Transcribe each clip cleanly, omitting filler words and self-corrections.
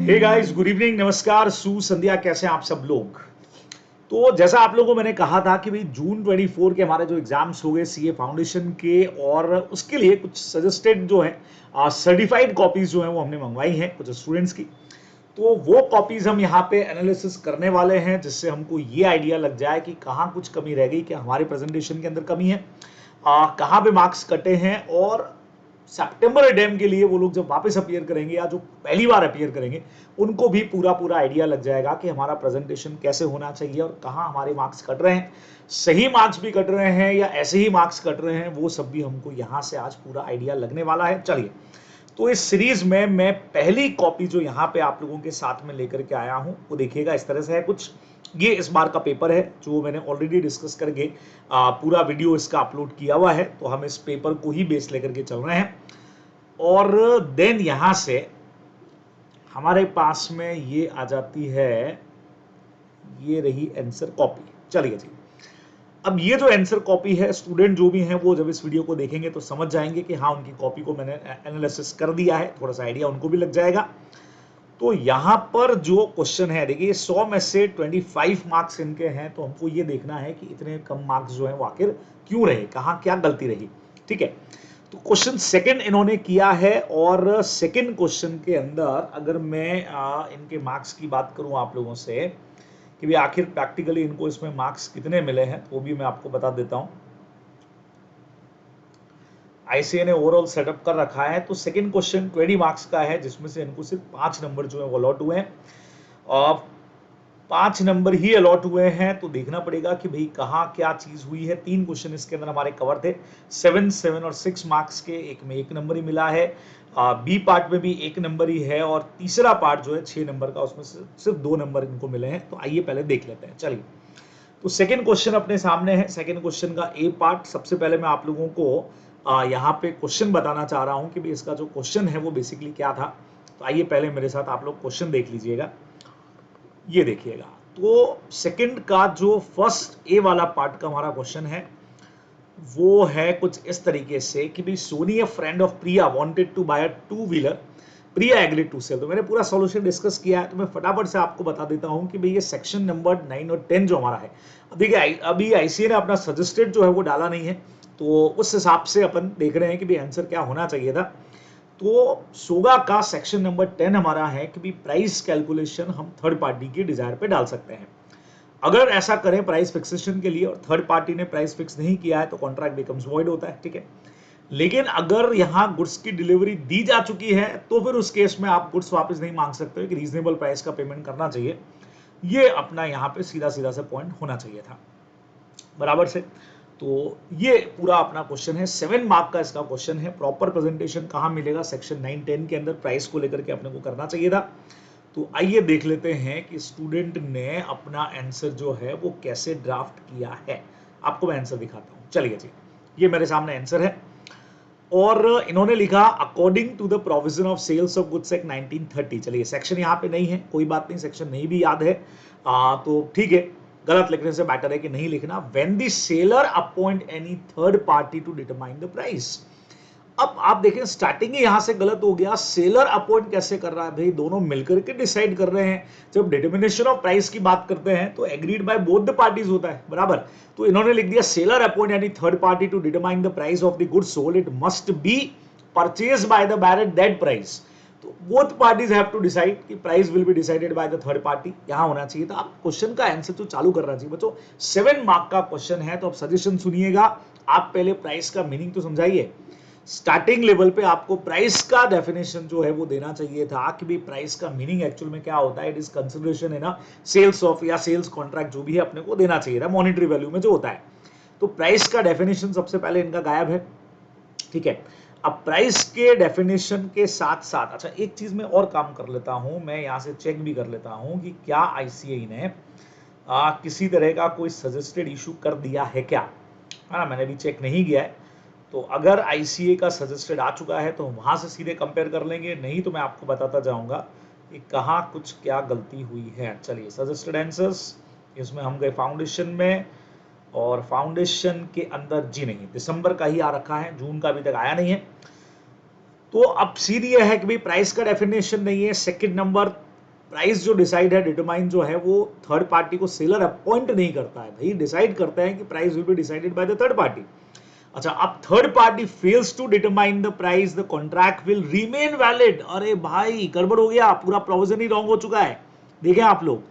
Hey guys, good evening, नमस्कार, शुभ संध्या। कैसे हैं आप सब लोग। तो जैसा आप लोगों को मैंने कहा था कि भाई जून 24 के हमारे जो एग्जाम्स हो गए सीए फाउंडेशन के, और उसके लिए कुछ सजेस्टेड जो है सर्टिफाइड कॉपीज जो है वो हमने मंगवाई हैं कुछ स्टूडेंट्स की। तो वो कॉपीज हम यहाँ पे एनालिसिस करने वाले हैं, जिससे हमको ये आइडिया लग जाए कि कहाँ कुछ कमी रह गई, क्या हमारे प्रेजेंटेशन के अंदर कमी है, कहाँ पे मार्क्स कटे हैं, और सितंबर एडेम के लिए वो लोग जब वापस अपीयर करेंगे या जो पहली बार अपीयर करेंगे उनको भी पूरा पूरा आइडिया लग जाएगा कि हमारा प्रेजेंटेशन कैसे होना चाहिए और कहाँ हमारे मार्क्स कट रहे हैं, सही मार्क्स भी कट रहे हैं या ऐसे ही मार्क्स कट रहे हैं, वो सब भी हमको यहाँ से आज पूरा आइडिया लगने वाला है। चलिए, तो इस सीरीज में मैं पहली कॉपी जो यहाँ पे आप लोगों के साथ में लेकर के आया हूँ वो देखिएगा इस तरह से है कुछ। ये इस बार का पेपर है जो मैंने ऑलरेडी डिस्कस करके पूरा वीडियो इसका अपलोड किया हुआ है, तो हम इस पेपर को ही बेस लेकर के चल रहे हैं। और देन यहां से हमारे पास में ये आ जाती है, ये रही आंसर कॉपी। चलिए जी, अब ये जो आंसर कॉपी है, स्टूडेंट जो भी हैं वो जब इस वीडियो को देखेंगे तो समझ जाएंगे कि हाँ, उनकी कॉपी को मैंने एनालिसिस कर दिया है, थोड़ा सा आइडिया उनको भी लग जाएगा। तो यहां पर जो क्वेश्चन है, देखिए 100 में से 25 मार्क्स इनके हैं, तो हमको ये देखना है कि इतने कम मार्क्स जो है वो आखिर क्यों रहे, कहाँ क्या गलती रही। ठीक है, तो क्वेश्चन सेकंड इन्होंने किया है, और सेकंड क्वेश्चन के अंदर अगर मैं इनके मार्क्स की बात करूं आप लोगों से कि भी आखिर प्रैक्टिकली इनको इसमें मार्क्स कितने मिले हैं, तो वो भी मैं आपको बता देता हूं। आईसीए ने ओवरऑल सेटअप कर रखा है, तो सेकंड क्वेश्चन 20 मार्क्स का है, जिसमें से इनको सिर्फ 5 नंबर जो है वो अलॉट हुए हैं, और 5 नंबर ही अलॉट हुए हैं। तो देखना पड़ेगा कि भाई कहाँ क्या चीज हुई है। 3 क्वेश्चन इसके अंदर हमारे कवर थे, 7, 7 और 6 मार्क्स के, एक में 1 नंबर ही मिला है, बी पार्ट में भी 1 नंबर ही है, और तीसरा पार्ट जो है 6 नंबर का, उसमें सिर्फ 2 नंबर इनको मिले हैं। तो आइए पहले देख लेते हैं। चलिए, तो सेकंड क्वेश्चन अपने सामने है। सेकंड क्वेश्चन का ए पार्ट, सबसे पहले मैं आप लोगों को यहाँ पे क्वेश्चन बताना चाह रहा हूँ कि इसका जो क्वेश्चन है वो बेसिकली क्या था। तो आइए पहले मेरे साथ आप लोग क्वेश्चन देख लीजिएगा, ये देखिएगा। तो सेकंड का जो फर्स्ट ए वाला पार्ट का हमारा क्वेश्चन है वो है कुछ इस तरीके से कि भाई Soni a friend of Priya wanted to buy a 2 wheeler, Priya agreed to sell. तो मैंने पूरा सॉल्यूशन डिस्कस किया है, तो मैं फटाफट से आपको बता देता हूं कि भाई ये सेक्शन नंबर 9 और 10 जो हमारा है, देखिए अभी आईसीए ने अपना सजेस्टेड जो है वो डाला नहीं है, तो उस हिसाब से अपन देख रहे हैं कि भाई आंसर क्या होना चाहिए था। तो सोगा का सेक्शन नंबर 10 हमारा है कि भाई प्राइस कैलकुलेशन हम थर्ड पार्टी की डिजायर पे डाल सकते हैं। अगर ऐसा करें प्राइस फिक्सेशन के लिए और थर्ड पार्टी ने प्राइस फिक्स नहीं किया है तो कॉन्ट्रैक्ट बिकम्स वॉइड होता है। ठीक है, लेकिन अगर यहां गुड्स की डिलीवरी दी जा चुकी है तो फिर उस केस में आप गुड्स वापस नहीं मांग सकते हो, कि रीजनेबल प्राइस का पेमेंट करना चाहिए। ये अपना यहां पे सीधा सीधा से पॉइंट होना चाहिए था बराबर से। तो ये पूरा अपना क्वेश्चन है, 7 मार्क का इसका क्वेश्चन है। प्रॉपर प्रेजेंटेशन कहां मिलेगा, सेक्शन 9, 10 के अंदर प्राइस को लेकर के अपने को करना चाहिए था। तो आइए देख लेते हैं कि स्टूडेंट ने अपना आंसर जो है वो कैसे ड्राफ्ट किया है। आपको मैं आंसर दिखाता हूं। चलिए जी, ये मेरे सामने आंसर है, और इन्होंने लिखा according to the provision of sales of goods act 1930। चलिए, सेक्शन यहाँ पे नहीं है, कोई बात नहीं, सेक्शन नहीं भी याद है तो ठीक है, गलत लिखने से बेटर है कि नहीं लिखना। When the seller appoint any third party to determine the price. अब आप देखें, स्टार्टिंग ही यहां से गलत हो गया। सेलर अपॉइंट कैसे कर रहा है भाई, दोनों मिलकर के डिसाइड कर रहे हैं। जब डिटर्मिनेशन ऑफ प्राइस की बात करते हैं तो agreed by both the parties होता है, बराबर। तो इन्होंने लिख दिया सेलर अपॉइंट यानी third party to determine the price of the goods sold, it must be purchase by the buyer at that price. तो both parties have to decide कि price will be decided by the third party, यहां होना चाहिए था। आप question का answer तो चालू करना चाहिए बच्चों। 7 मार्क का क्वेश्चन है, तो आप सजेशन सुनिएगा। आप पहले प्राइस का मीनिंग तो समझाइए। स्टार्टिंग लेवल पे आपको प्राइस का डेफिनेशन जो है वो देना चाहिए था कि भी प्राइस का मीनिंग एक्चुअल में क्या होता है। इट इज कंसिडरेशन है ना, सेल्स ऑफ या सेल्स कॉन्ट्रैक्ट जो भी है अपने को देना चाहिए था, मॉनेटरी वैल्यू में जो होता है। तो प्राइस का डेफिनेशन सबसे पहले इनका गायब है। ठीक है, अब प्राइस के डेफिनेशन के साथ साथ, अच्छा एक चीज में और काम कर लेता हूं, मैं यहां से चेक भी कर लेता हूं कि क्या आईसीए ने किसी तरह का कोई सजेस्टेड इशू कर दिया है क्या, है ना। मैंने भी चेक नहीं किया है, तो अगर आईसीए का सजेस्टेड आ चुका है तो वहां से सीधे कंपेयर कर लेंगे, नहीं तो मैं आपको बताता जाऊंगा कि कहाँ कुछ क्या गलती हुई है। चलिए, सजेस्टेड आंसर्स, इसमें हम गए फाउंडेशन में, और फाउंडेशन के अंदर जी नहीं, दिसंबर का ही आ रखा है, जून का अभी तक आया नहीं है। तो अब सीधी यह है कि भाई प्राइस का डेफिनेशन नहीं है। सेकंड नंबर प्राइस जो डिसाइड है, डिटरमाइन जो है, वो थर्ड पार्टी को सेलर अपॉइंट नहीं करता है भाई, डिसाइड करता है कि price will be decided by the third party. अच्छा, अब third party fails to determine the price, the contract will remain valid. अरे भाई गड़बड़ हो गया, पूरा प्रोविजन ही रॉन्ग हो चुका है। देखें आप लोग,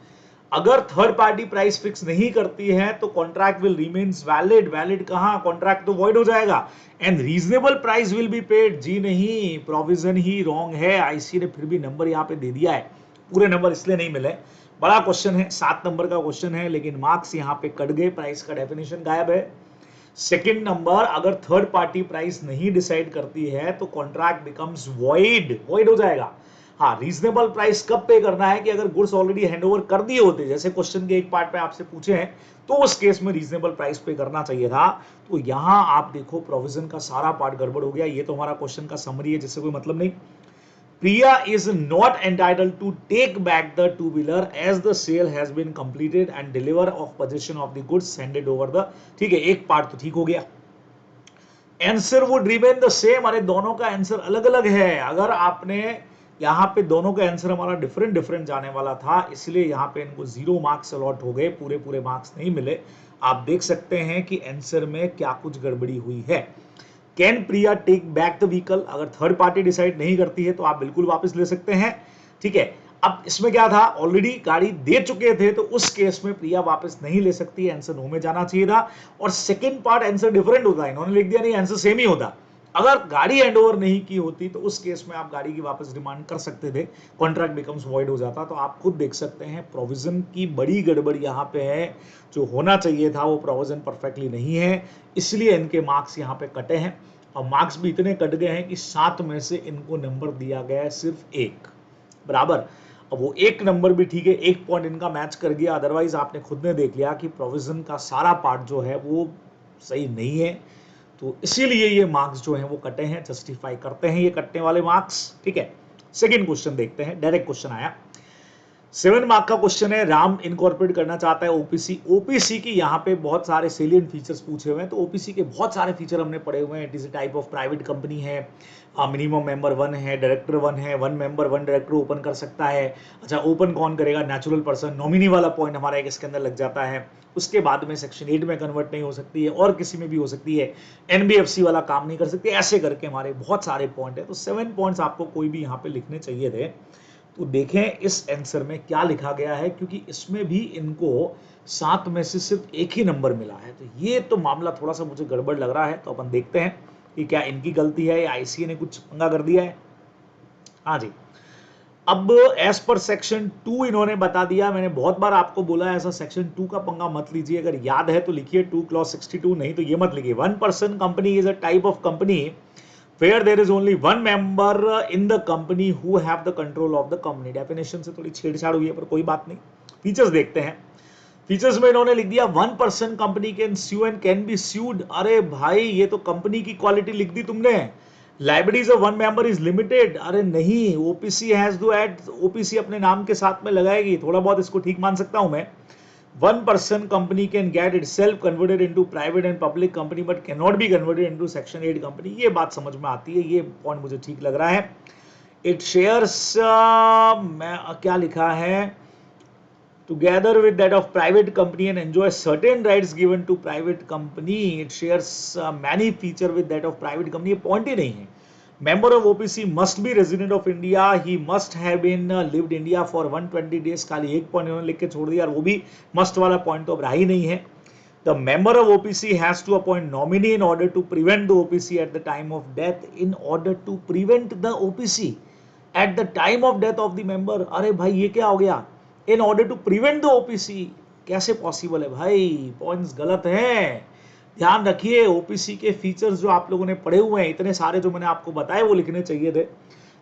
अगर थर्ड पार्टी प्राइस फिक्स नहीं करती है तो contract will remains valid. Valid कहां, कॉन्ट्रैक्ट तो वॉइड हो जाएगा। And reasonable price will be paid. जी नहीं, प्रोविजन ही रॉन्ग है। आईसी ने फिर भी नंबर यहां पे दे दिया है, पूरे नंबर इसलिए नहीं मिले। बड़ा क्वेश्चन है, 7 नंबर का क्वेश्चन है, लेकिन मार्क्स यहां पे कट गए, प्राइस का डेफिनेशन गायब है। सेकेंड नंबर, अगर थर्ड पार्टी प्राइस नहीं डिसाइड करती है तो कॉन्ट्रैक्ट बिकम्स वॉइड, वॉइड हो जाएगा। हाँ, रीजनेबल प्राइस कब पे करना है कि अगर गुड्स ऑलरेडी हैंडओवर कर दिए होते, जैसे क्वेश्चन के एक पार्ट पे आपसे पूछे हैं, तो उस केस में रीजनेबल प्राइस पे करना चाहिए था। तो यहां आप देखो प्रोविजन का सारा पार्ट गड़बड़ हो गया। ये तो हमारा क्वेश्चन का समरी है जिससे कोई मतलब नहीं। Priya is not entitled to take back the two wheeler as the sale has been completed and deliver of position of the goods handed over the, ठीक है, एक पार्ट तो ठीक हो गया। Answer would remain the same. अरे दोनों का आंसर अलग अलग है। अगर आपने यहाँ पे दोनों का आंसर हमारा डिफरेंट डिफरेंट जाने वाला था, इसलिए यहाँ पे इनको 0 मार्क्स अलॉट हो गए, पूरे पूरे मार्क्स नहीं मिले। आप देख सकते हैं कि आंसर में क्या कुछ गड़बड़ी हुई है। Can Priya take back the vehicle, अगर थर्ड पार्टी डिसाइड नहीं करती है तो आप बिल्कुल वापस ले सकते हैं, ठीक है। अब इसमें क्या था, ऑलरेडी गाड़ी दे चुके थे, तो उस केस में प्रिया वापस नहीं ले सकती, आंसर नो में जाना चाहिए था। और सेकंड पार्ट आंसर डिफरेंट होता है, इन्होंने लिख दिया नहीं, आंसर सेम ही होता। अगर गाड़ी हैंडओवर नहीं की होती तो उस केस में आप गाड़ी की वापस डिमांड कर सकते थे, कॉन्ट्रैक्ट बिकम्स वॉइड हो जाता। तो आप खुद देख सकते हैं प्रोविजन की बड़ी गड़बड़ यहाँ पे है। जो होना चाहिए था वो प्रोविजन परफेक्टली नहीं है, इसलिए इनके मार्क्स यहाँ पे कटे हैं। और मार्क्स भी इतने कट गए हैं कि 7 में से इनको नंबर दिया गया है सिर्फ 1, बराबर। अब वो 1 नंबर भी ठीक है, 1 पॉइंट इनका मैच कर गया, अदरवाइज आपने खुद ने देख लिया कि प्रोविजन का सारा पार्ट जो है वो सही नहीं है। तो इसीलिए ये मार्क्स जो हैं वो कटे हैं, जस्टिफाई करते हैं ये कटने वाले मार्क्स, ठीक है। सेकंड क्वेश्चन देखते हैं, डायरेक्ट क्वेश्चन आया, 7 मार्क का क्वेश्चन है। राम इनकॉर्पोरेट करना चाहता है ओपीसी। ओपीसी की यहाँ पे बहुत सारे सेलियंट फीचर्स पूछे हुए हैं, तो ओपीसी के बहुत सारे फीचर हमने पढ़े हुए हैं। It is a type of private company है, मिनिमम मेंबर 1 है, डायरेक्टर 1 है, 1 मेंबर 1 डायरेक्टर ओपन कर सकता है। अच्छा, ओपन कौन करेगा, नेचुरल पर्सन, नॉमिनी वाला पॉइंट हमारा एक इसके अंदर लग जाता है। उसके बाद में सेक्शन 8 में कन्वर्ट नहीं हो सकती है, और किसी में भी हो सकती है, एनबीएफसी वाला काम नहीं कर सकती, ऐसे करके हमारे बहुत सारे पॉइंट है। तो 7 पॉइंट्स आपको कोई भी यहाँ पे लिखने चाहिए थे। तो देखें इस आंसर में क्या लिखा गया है, क्योंकि इसमें भी इनको 7 में से सिर्फ 1 ही नंबर मिला है। तो ये तो मामला थोड़ा सा मुझे गड़बड़ लग रहा है। तो अपन देखते हैं कि क्या इनकी गलती है या आईसीए ने कुछ पंगा कर दिया है। हाँ जी, अब एज पर सेक्शन 2 इन्होंने बता दिया। मैंने बहुत बार आपको बोला है ऐसा सेक्शन 2 का पंगा मत लीजिए, अगर याद है तो लिखिए 2 क्लॉज 62, नहीं तो ये मत लिखिए। 1 person company is a type of company where there is only one member in the company who have the control of the company। Definition से थोड़ी छेड़छाड़ हुई है, पर कोई बात नहीं। फीचर्स देखते हैं। फीचर्स में इन्होंने लिख दिया 1 person company can sue and can be sued। अरे भाई ये तो कंपनी की क्वालिटी लिख दी तुमने। Liabilities of 1 member is limited, अरे नहीं, OPC has to add, OPC अपने नाम के साथ में लगाएगी, थोड़ा बहुत इसको ठीक मान सकता हूं मैं। 1 person company can get itself converted into private and public company but cannot be converted into section 8 company। ये बात समझ में आती है, ये पॉइंट मुझे ठीक लग रहा है। It shares क्या लिखा है, together with that of private company and enjoy certain rights given to private company। It shares many feature with that of private company। ये पॉइंट ही नहीं है। Member of OPC must be resident of India, he must have been lived India for 120 days। खाली एक point इन्होंने लिख के छोड़ दिया, और वो भी मस्ट वाला पॉइंट तो अब रहा ही नहीं है। The member of OPC has to appoint nominee in order to prevent the OPC at the time of death। in order to prevent the OPC at the time of death of the member। अरे भाई ये क्या हो गया, in order to prevent the OPC, कैसे possible है भाई, points गलत हैं। ध्यान रखिए, ओपीसी के फीचर्स जो आप लोगों ने पढ़े हुए हैं, इतने सारे जो मैंने आपको बताए वो लिखने चाहिए थे।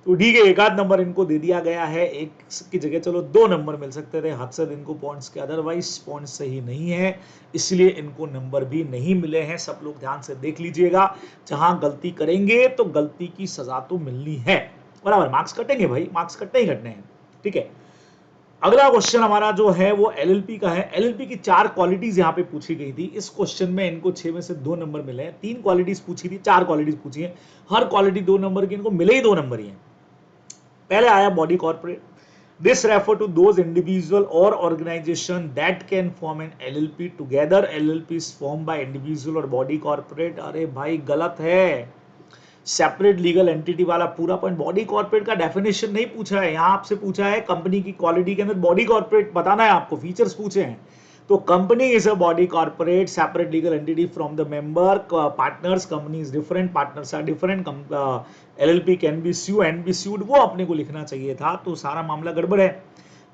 तो ठीक है, 1 आध नंबर इनको दे दिया गया है, एक की जगह चलो 2 नंबर मिल सकते थे हद से इनको पॉइंट्स के, अदरवाइज पॉइंट्स सही नहीं है, इसलिए इनको नंबर भी नहीं मिले हैं। सब लोग ध्यान से देख लीजिएगा, जहां गलती करेंगे तो गलती की सजा तो मिलनी है, बराबर। मार्क्स कटेंगे भाई, मार्क्स कटने ही कटने हैं, ठीक है। अगला क्वेश्चन हमारा जो है वो एलएलपी का है। एलएलपी की 4 क्वालिटीज यहाँ पे पूछी गई थी। इस क्वेश्चन में इनको 6 में से 2 नंबर मिले हैं। 3 क्वालिटीज पूछी थी, 4 क्वालिटीज पूछी है, हर क्वालिटी 2 नंबर की, इनको मिले ही 2 नंबर ही हैं। पहले आया body corporate, This refer to those individual or organization that can form an LLP together. LLP is formed by individual or body corporate. अरे भाई गलत है, सेपरेट लीगल एंटिटी वाला पूरा पॉइंट। बॉडी कॉर्पोरेट का डेफिनेशन नहीं पूछा है, यहाँ आपसे पूछा है कंपनी की क्वालिटी के अंदर बॉडी कॉर्पोरेट बताना है आपको, फीचर्स पूछे हैं। तो company is a body corporate, separate legal entity from the member partners, company is different, partners are different, LLP can be sue and be sued, वो अपने को लिखना चाहिए था, तो सारा मामला गड़बड़ है।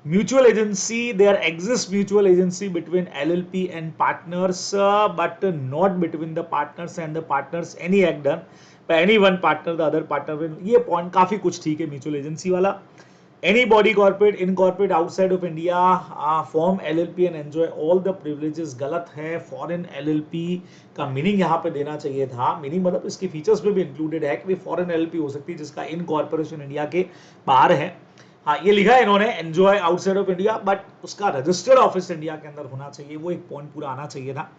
Mutual agency, there exists mutual agency between LLP and partners, but not between the partners and the partners. Any act done by any one partner, the other partner will, ये पॉइंट काफी कुछ ठीक है म्यूचुअल एजेंसी वाला। Any body corporate incorporate outside of India form LLP and enjoy all the privileges, गलत है। Foreign LLP का meaning यहाँ पे देना चाहिए था, मीनिंग मतलब इसके फीचर्स में भी इंक्लूडेड है कि फॉरेन LLP हो सकती है जिसका इनकॉर्पोरेशन इंडिया के बाहर है। हाँ, ये लिखा है इन्होंने enjoy outside of India, but उसका रजिस्टर्ड ऑफिस इंडिया के अंदर होना चाहिए, वो एक पॉइंट पूरा आना चाहिए था।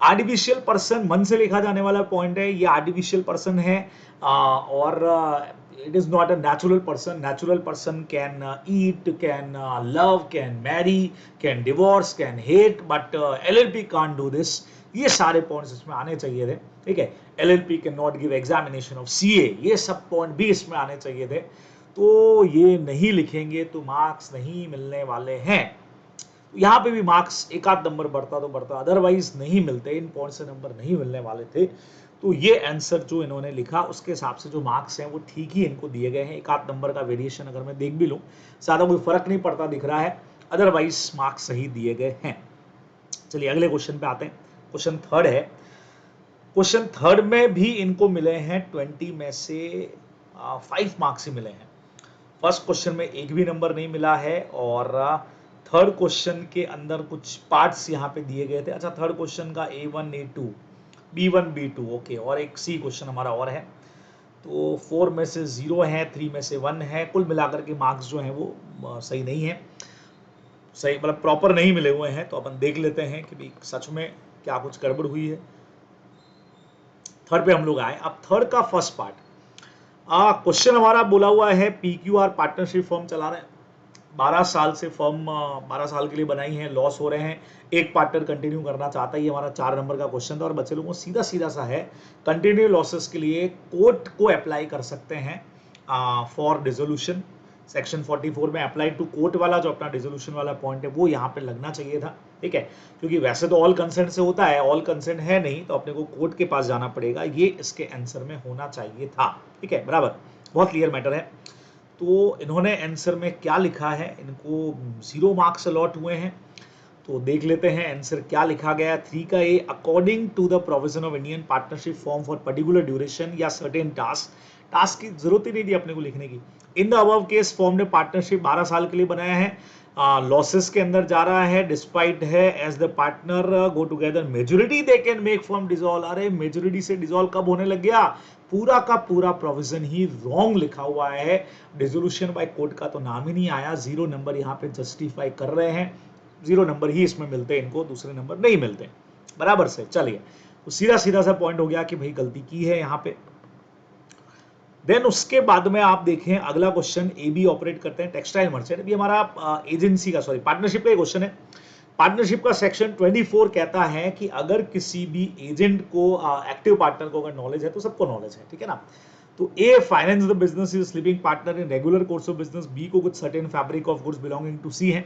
आर्टिफिशियल पर्सन मन से लिखा जाने वाला पॉइंट है, ये आर्टिफिशियल पर्सन है और it is not a natural person. Natural person can eat, can love, can marry, can divorce, can hate, but LLP can't do this. ये सारे पॉइंट्स इसमें आने चाहिए थे, ठीक है। LLP can not give examination of CA, ये सब पॉइंट भी इसमें आने चाहिए थे। तो ये नहीं लिखेंगे तो मार्क्स नहीं मिलने वाले हैं। यहाँ पे भी मार्क्स एक आध नंबर बढ़ता तो बढ़ता, अदरवाइज नहीं मिलते, इन पॉइंट से नंबर नहीं मिलने वाले थे। तो ये आंसर जो इन्होंने लिखा उसके हिसाब से जो मार्क्स हैं वो ठीक ही इनको दिए गए हैं। एक आध नंबर का वेरिएशन अगर मैं देख भी लूँ, ज्यादा कोई फर्क नहीं पड़ता दिख रहा है, अदरवाइज मार्क्स सही दिए गए हैं। चलिए अगले क्वेश्चन पे आते हैं। क्वेश्चन थर्ड है। क्वेश्चन थर्ड में भी इनको मिले हैं 20 में से 5 मार्क्स ही मिले हैं। फर्स्ट क्वेश्चन में एक भी नंबर नहीं मिला है और थर्ड क्वेश्चन के अंदर कुछ पार्ट्स यहाँ पे दिए गए थे। अच्छा, थर्ड क्वेश्चन का A1 A2 B1 B2 okay, और एक सी क्वेश्चन हमारा और है। तो 4 में से 0 है, 3 में से 1 है, कुल मिलाकर के मार्क्स जो हैं वो सही नहीं है, सही मतलब प्रॉपर नहीं मिले हुए हैं। तो अपन देख लेते हैं कि भाई सच में क्या कुछ गड़बड़ हुई है। थर्ड पे हम लोग आए। अब थर्ड का फर्स्ट पार्ट, क्वेश्चन हमारा बोला हुआ है PQR पार्टनरशिप फर्म चला रहे हैं, 12 साल से फर्म 12 साल के लिए बनाई है, लॉस हो रहे हैं, एक पार्टनर कंटिन्यू करना चाहता है। ये हमारा 4 नंबर का क्वेश्चन था और बच्चे लोगों को सीधा सीधा सा है, कंटिन्यू लॉसेस के लिए कोर्ट को अप्लाई कर सकते हैं फॉर डिसोल्यूशन। सेक्शन 44 में अप्लाई टू कोर्ट वाला जो अपना डिसोल्यूशन वाला पॉइंट है वो यहाँ पे लगना चाहिए था, ठीक है। क्योंकि वैसे तो ऑल कंसेंट से होता है, ऑल कंसेंट है नहीं, तो अपने को कोर्ट के पास जाना पड़ेगा, ये इसके आंसर में होना चाहिए था, ठीक है, बराबर, बहुत क्लियर मैटर है। तो इन्होंने आंसर में क्या लिखा है, इनको 0 मार्क्स अलॉट हुए हैं। तो देख लेते हैं आंसर क्या लिखा गया। 3 का A, according to the provision of Indian partnership form for particular duration या सर्टेन टास्क की जरूरत ही नहीं थी अपने को लिखने की। In the above case form ने पार्टनरशिप 12 साल के लिए बनाया है, लॉसेस के अंदर जा रहा है, डिस्पाइट है, as the partner go together majority they can make form dissolve. अरे मेजोरिटी से डिसॉल्व कब होने लग गया, पूरा का पूरा प्रोविजन ही रॉन्ग लिखा हुआ है, डिसोल्यूशन बाय कोर्ट का तो नाम ही नहीं आया। 0 नंबर यहाँ पे जस्टिफाई कर रहे हैं, 0 नंबर ही इसमें मिलते हैं इनको, दूसरे नंबर नहीं मिलते, बराबर से। चलिए तो सीधा सीधा सा पॉइंट हो गया कि भाई गलती की है यहाँ पे। देन उसके बाद में आप देखें अगला क्वेश्चन, AB ऑपरेट करते हैं टेक्सटाइल मर्चेंट, अभी हमारा एजेंसी का सॉरी पार्टनरशिप का क्वेश्चन है। पार्टनरशिप का सेक्शन 24 कहता है कि अगर किसी भी एजेंट को एक्टिव पार्टनर को अगर नॉलेज है तो सबको नॉलेज है, ठीक है ना। तो A finance the business is sleeping partner in regular course of business, B को कुछ certain fabric of goods belonging to C है,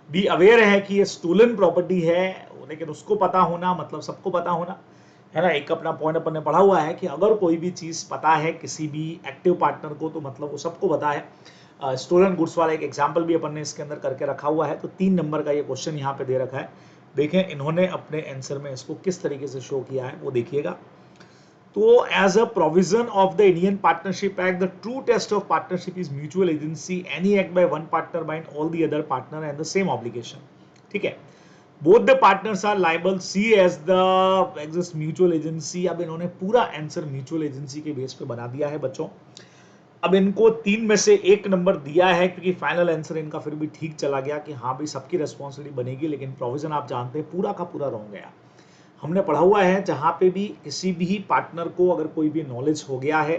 B अवेयर है कि ये स्टोलन प्रॉपर्टी है, लेकिन उसको पता होना मतलब सबको पता होना है ना। एक अपना पॉइंट अपन ने पढ़ा हुआ है कि अगर कोई भी चीज पता है किसी भी एक्टिव पार्टनर को तो मतलब वो सबको पता है। स्टोलन गुड्स वाला एक एग्जांपल भी अपन ने इसके अंदर करके रखा हुआ है। तो 3 नंबर का ये क्वेश्चन यहाँ पे दे रखा है, देखें इन्होंने अपने आंसर में इसको किस तरीके से शो किया है वो देखिएगा। तो as a provision of the Indian partnership Act, the true test of partnership is mutual agency, any act by one partner bind all the other partner and the same obligation, ठीक है। Both the partners are liable, see as the exist mutual agency. अब इन्होंने पूरा answer mutual agency के base पे बना दिया है बच्चों। अब इनको 3 में से 1 नंबर दिया है क्योंकि फाइनल आंसर इनका फिर भी ठीक चला गया कि हाँ भाई सबकी रेस्पॉन्सिबिलिटी बनेगी, लेकिन प्रोविजन आप जानते हैं पूरा का पूरा रॉन्ग गया। हमने पढ़ा हुआ है जहां पे भी किसी भी पार्टनर को अगर कोई भी नॉलेज हो गया है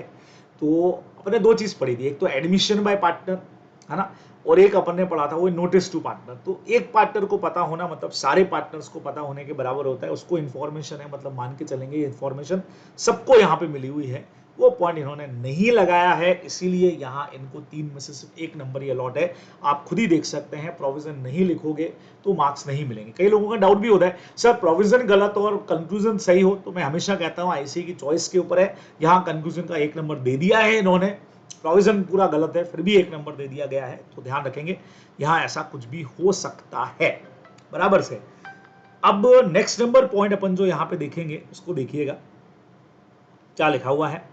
तो अपने 2 चीज पढ़ी थी, एक तो एडमिशन बाय पार्टनर है ना, और एक अपन ने पढ़ा था वो नोटिस टू पार्टनर। तो एक पार्टनर को पता होना मतलब सारे पार्टनर्स को पता होने के बराबर होता है, उसको इन्फॉर्मेशन है, मतलब मान के चलेंगे ये इन्फॉर्मेशन सबको यहाँ पे मिली हुई है। वो पॉइंट इन्होंने नहीं लगाया है, इसीलिए यहाँ इनको 3 में से सिर्फ 1 नंबर ही अलॉट है। आप खुद ही देख सकते हैं, प्रोविजन नहीं लिखोगे तो मार्क्स नहीं मिलेंगे। कई लोगों का डाउट भी होता है सर प्रोविजन गलत और कंक्लूजन सही हो, तो मैं हमेशा कहता हूँ आईसीए की चॉइस के ऊपर है। यहाँ कंक्लूजन का 1 नंबर दे दिया है इन्होंने, प्रोविजन पूरा गलत है फिर भी 1 नंबर दे दिया गया है, तो ध्यान रखेंगे यहाँ ऐसा कुछ भी हो सकता है, बराबर से। अब नेक्स्ट नंबर पॉइंट अपन जो यहाँ पे देखेंगे उसको देखिएगा क्या लिखा हुआ है।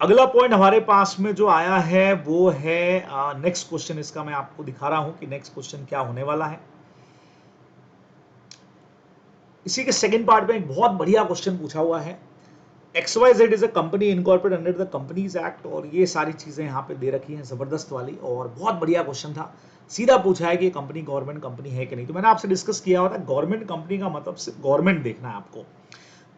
अगला पॉइंट हमारे पास में जो आया है वो है नेक्स्ट क्वेश्चन। इसका मैं आपको दिखा रहा हूं कि नेक्स्ट क्वेश्चन क्या होने वाला है। इसी के सेकंड पार्ट में एक बहुत बढ़िया क्वेश्चन पूछा हुआ है। XYZ is a company incorporated under the companies act, और ये सारी चीजें यहाँ पे दे रखी हैं जबरदस्त वाली, और बहुत बढ़िया क्वेश्चन था। सीधा पूछा है कि कंपनी गवर्नमेंट कंपनी है कि नहीं। तो मैंने आपसे डिस्कस किया हुआ था गवर्नमेंट कंपनी का मतलब सिर्फ गवर्नमेंट देखना है आपको।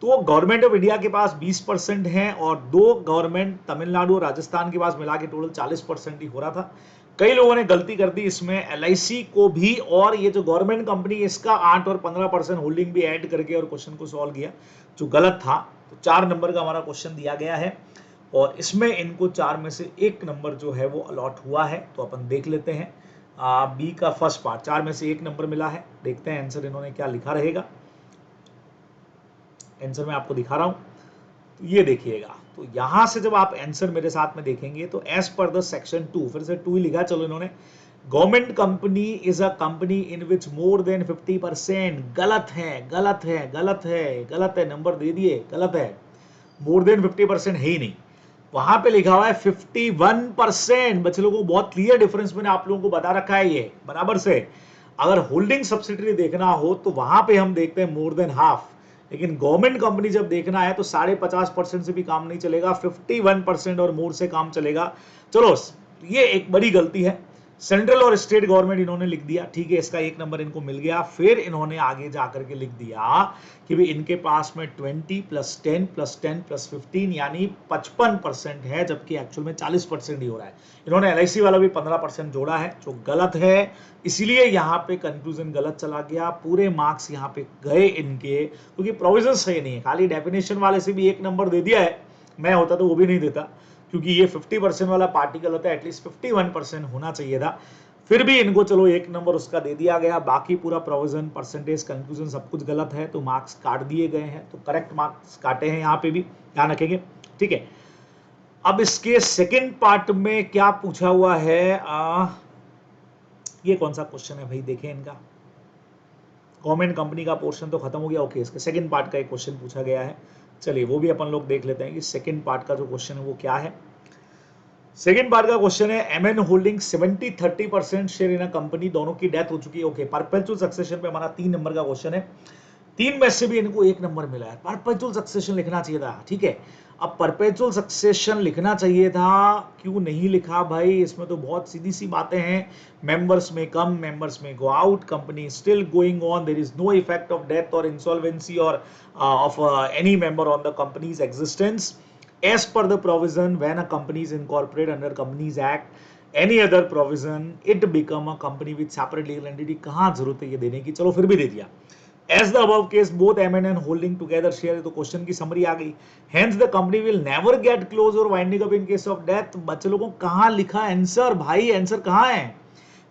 तो गवर्नमेंट ऑफ इंडिया के पास 20% है और 2 गवर्नमेंट तमिलनाडु और राजस्थान के पास मिला के टोटल 40% ही हो रहा था। कई लोगों ने गलती कर दी इसमें LIC को भी, और ये जो गवर्नमेंट कंपनी है इसका 8 और 15% होल्डिंग भी ऐड करके और क्वेश्चन को सॉल्व किया, जो गलत था। तो 4 नंबर का हमारा क्वेश्चन दिया गया है और इसमें इनको 4 में से 1 नंबर जो है वो अलॉट हुआ है। तो अपन देख लेते हैं बी का फर्स्ट पार्ट, 4 में से 1 नंबर मिला है। देखते हैं आंसर इन्होंने क्या लिखा रहेगा। आंसर मैं आपको दिखा रहा हूं, तो ये देखिएगा। तो यहां से जब आप आंसर मेरे साथ में देखेंगे तो एज पर द सेक्शन 2, फिर से 2 ही लिखा, चलो इन्होंने government company is a company in which more than 50%, गलत है गलत है गलत है गलत है, नंबर दे दिए, गलत है। मोर देन 50% है ही नहीं, वहां पे लिखा हुआ है 51%। बच्चे लोगों को बहुत क्लियर डिफरेंस मैंने आप लोगों को बता रखा है ये, बराबर से। अगर होल्डिंग सब्सिडरी देखना हो तो वहां पे हम देखते हैं मोर देन हाफ, लेकिन गवर्नमेंट कंपनी जब देखना है तो 50.5% से भी काम नहीं चलेगा, 51% और मोर से काम चलेगा। चलो ये एक बड़ी गलती है, सेंट्रल और स्टेट गवर्नमेंट इन्होंने लिख दिया, ठीक है, इसका 1 नंबर इनको मिल गया। फिर इन्होंने आगे जाकर के लिख दिया कि भाई इनके पास में 20 + 10 + 10 + 15 यानी 55% है, जबकि एक्चुअल में 40% ही हो रहा है। इन्होंने LIC वाला भी 15% जोड़ा है, जो गलत है, इसीलिए यहाँ पे कंक्लूजन गलत चला गया। पूरे मार्क्स यहाँ पे गए इनके, क्योंकि प्रोविजन सही नहीं है। खाली डेफिनेशन वाले से भी 1 नंबर दे दिया है, मैं होता तो वो भी नहीं देता, क्योंकि ये 50% वाला पार्टिकल होता है, एटलीस्ट 51% होना चाहिए था। फिर भी इनको चलो 1 नंबर उसका दे दिया गया, बाकी पूरा प्रोविजन, परसेंटेज, कंक्लूजन सब कुछ गलत है, तो मार्क्स काट दिए गए हैं। तो करेक्ट मार्क्स काटे हैं यहाँ पे भी, ध्यान रखेंगे, ठीक है। अब इसके सेकंड पार्ट में क्या पूछा हुआ है, ये कौन सा क्वेश्चन है भाई, देखें इनका। गवर्नमेंट कंपनी का पोर्शन तो खत्म हो गया, ओके। इसके सेकंड पार्ट का एक क्वेश्चन पूछा गया है, चलिए वो भी अपन लोग देख लेते हैं कि सेकंड पार्ट का जो क्वेश्चन है वो क्या है। सेकंड पार्ट का क्वेश्चन है MN holding 70-30% share in a company, दोनों की डेथ हो चुकी है, ओके। परपेचुअल सक्सेशन पे हमारा 3 नंबर का क्वेश्चन है। 3 में से भी इनको 1 नंबर मिला है। परपेचुअल सक्सेशन लिखना चाहिए था, ठीक है। अब परपेचुअल सक्सेशन लिखना चाहिए था, क्यों नहीं लिखा भाई? इसमें तो बहुत सीधी सी बातें हैं, मेंबर्स में कम, मेंबर्स में go out, company still going on, there is no effect of death और इंसॉल्वेंसी और of any member on the company's existence as per the provision when a company is incorporated under Companies Act, any other provision it become a company with separate legal entity। कहाँ जरूरत है ये देने की, चलो फिर भी दे दिया। As the above case both MN and holding together share, तो क्वेश्चन की समरी आ गई। Hence the company will never get close or winding up in case of death। बच्चे लोगों को कहाँ लिखा आंसर भाई, आंसर कहाँ है,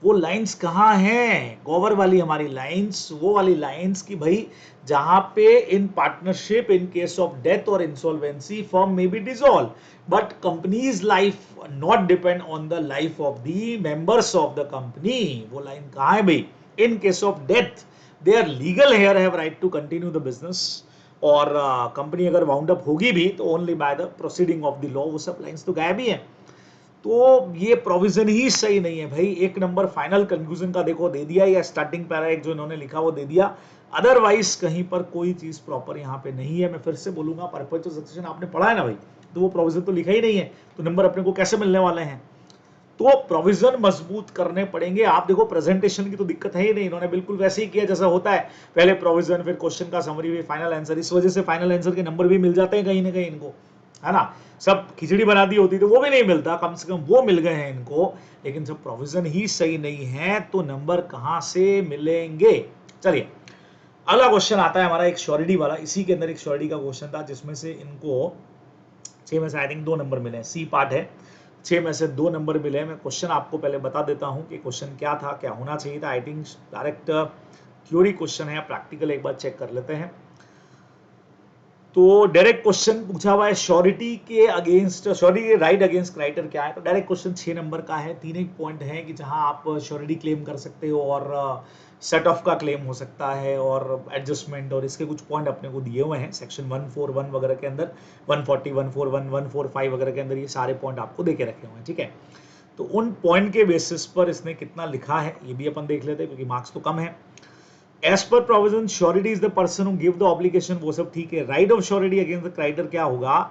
वो लाइंस कहाँ हैं, गोवर वाली हमारी लाइंस, वो वाली लाइंस की भाई जहां पे in partnership in case of death और इंसॉल्वेंसी फर्म में be dissolve, but company's life not depend on the life of the members of the company. वो लाइन कहाँ है भाई? In case of death they are legal heir have right to continue the business, और company अगर wound up होगी भी तो only by the proceeding of the law. वो सब लाइंस तो गायब ही है। तो ये प्रोविजन ही सही नहीं है भाई। 1 नंबर फाइनल कंक्लूजन का देखो दे दिया, या स्टार्टिंग पैरा एक जो इन्होंने लिखा वो दे दिया, अदरवाइज कहीं पर कोई चीज प्रॉपर यहाँ पे नहीं है। मैं फिर से बोलूंगा, परपेचुअल सक्सेशन आपने पढ़ा है ना भाई, तो वो प्रोविजन तो लिखा ही नहीं है, तो नंबर अपने को कैसे मिलने वाले हैं? तो प्रोविजन मजबूत करने पड़ेंगे। आप देखो प्रेजेंटेशन की तो दिक्कत है ही नहीं, इन्होंने बिल्कुल वैसे ही किया जैसा होता है, पहले प्रोविजन, फिर क्वेश्चन का समरी, फिर फाइनल आंसर। इस वजह से फाइनल आंसर के नंबर भी मिल जाते हैं कहीं ना कहीं इनको, है ना। सब खिचड़ी बना दी होती तो वो भी नहीं मिलता, कम से कम वो मिल गए हैं इनको, लेकिन जब प्रोविजन ही सही नहीं है तो नंबर कहां से मिलेंगे। चलिए अगला क्वेश्चन आता है हमारा एक श्योरिटी वाला, इसी के अंदर एक श्योरिटी का क्वेश्चन था जिसमें से इनको 6 में से आई थिंक 2 नंबर मिले हैं, सी पार्ट है, 6 में से 2 नंबर मिले हैं। मैं क्वेश्चन आपको पहले बता देता हूं कि क्वेश्चन क्या था, क्या होना चाहिए था। I think direct theory question है, प्रैक्टिकल एक बार चेक कर लेते हैं। तो डायरेक्ट क्वेश्चन पूछा हुआ है श्योरिटी के अगेंस्ट, श्योरिटी के राइट अगेंस्ट क्राइटेरिया क्या है। तो डायरेक्ट क्वेश्चन 6 नंबर का है, 3 एक पॉइंट है कि जहां आप श्योरिटी क्लेम कर सकते हो और सेट ऑफ का क्लेम हो सकता है और एडजस्टमेंट, और इसके कुछ पॉइंट अपने को दिए हुए हैं सेक्शन 141 वगैरह के अंदर, 140, 141, 145 वगैरह के अंदर ये सारे पॉइंट आपको देके रखे हुए हैं, ठीक है। तो उन पॉइंट के बेसिस पर इसने कितना लिखा है ये भी अपन देख लेते हैं, क्योंकि मार्क्स तो कम है। As per provision surety is the person who give the obligation, वो सब ठीक है। Right of surety against the creditor क्या होगा,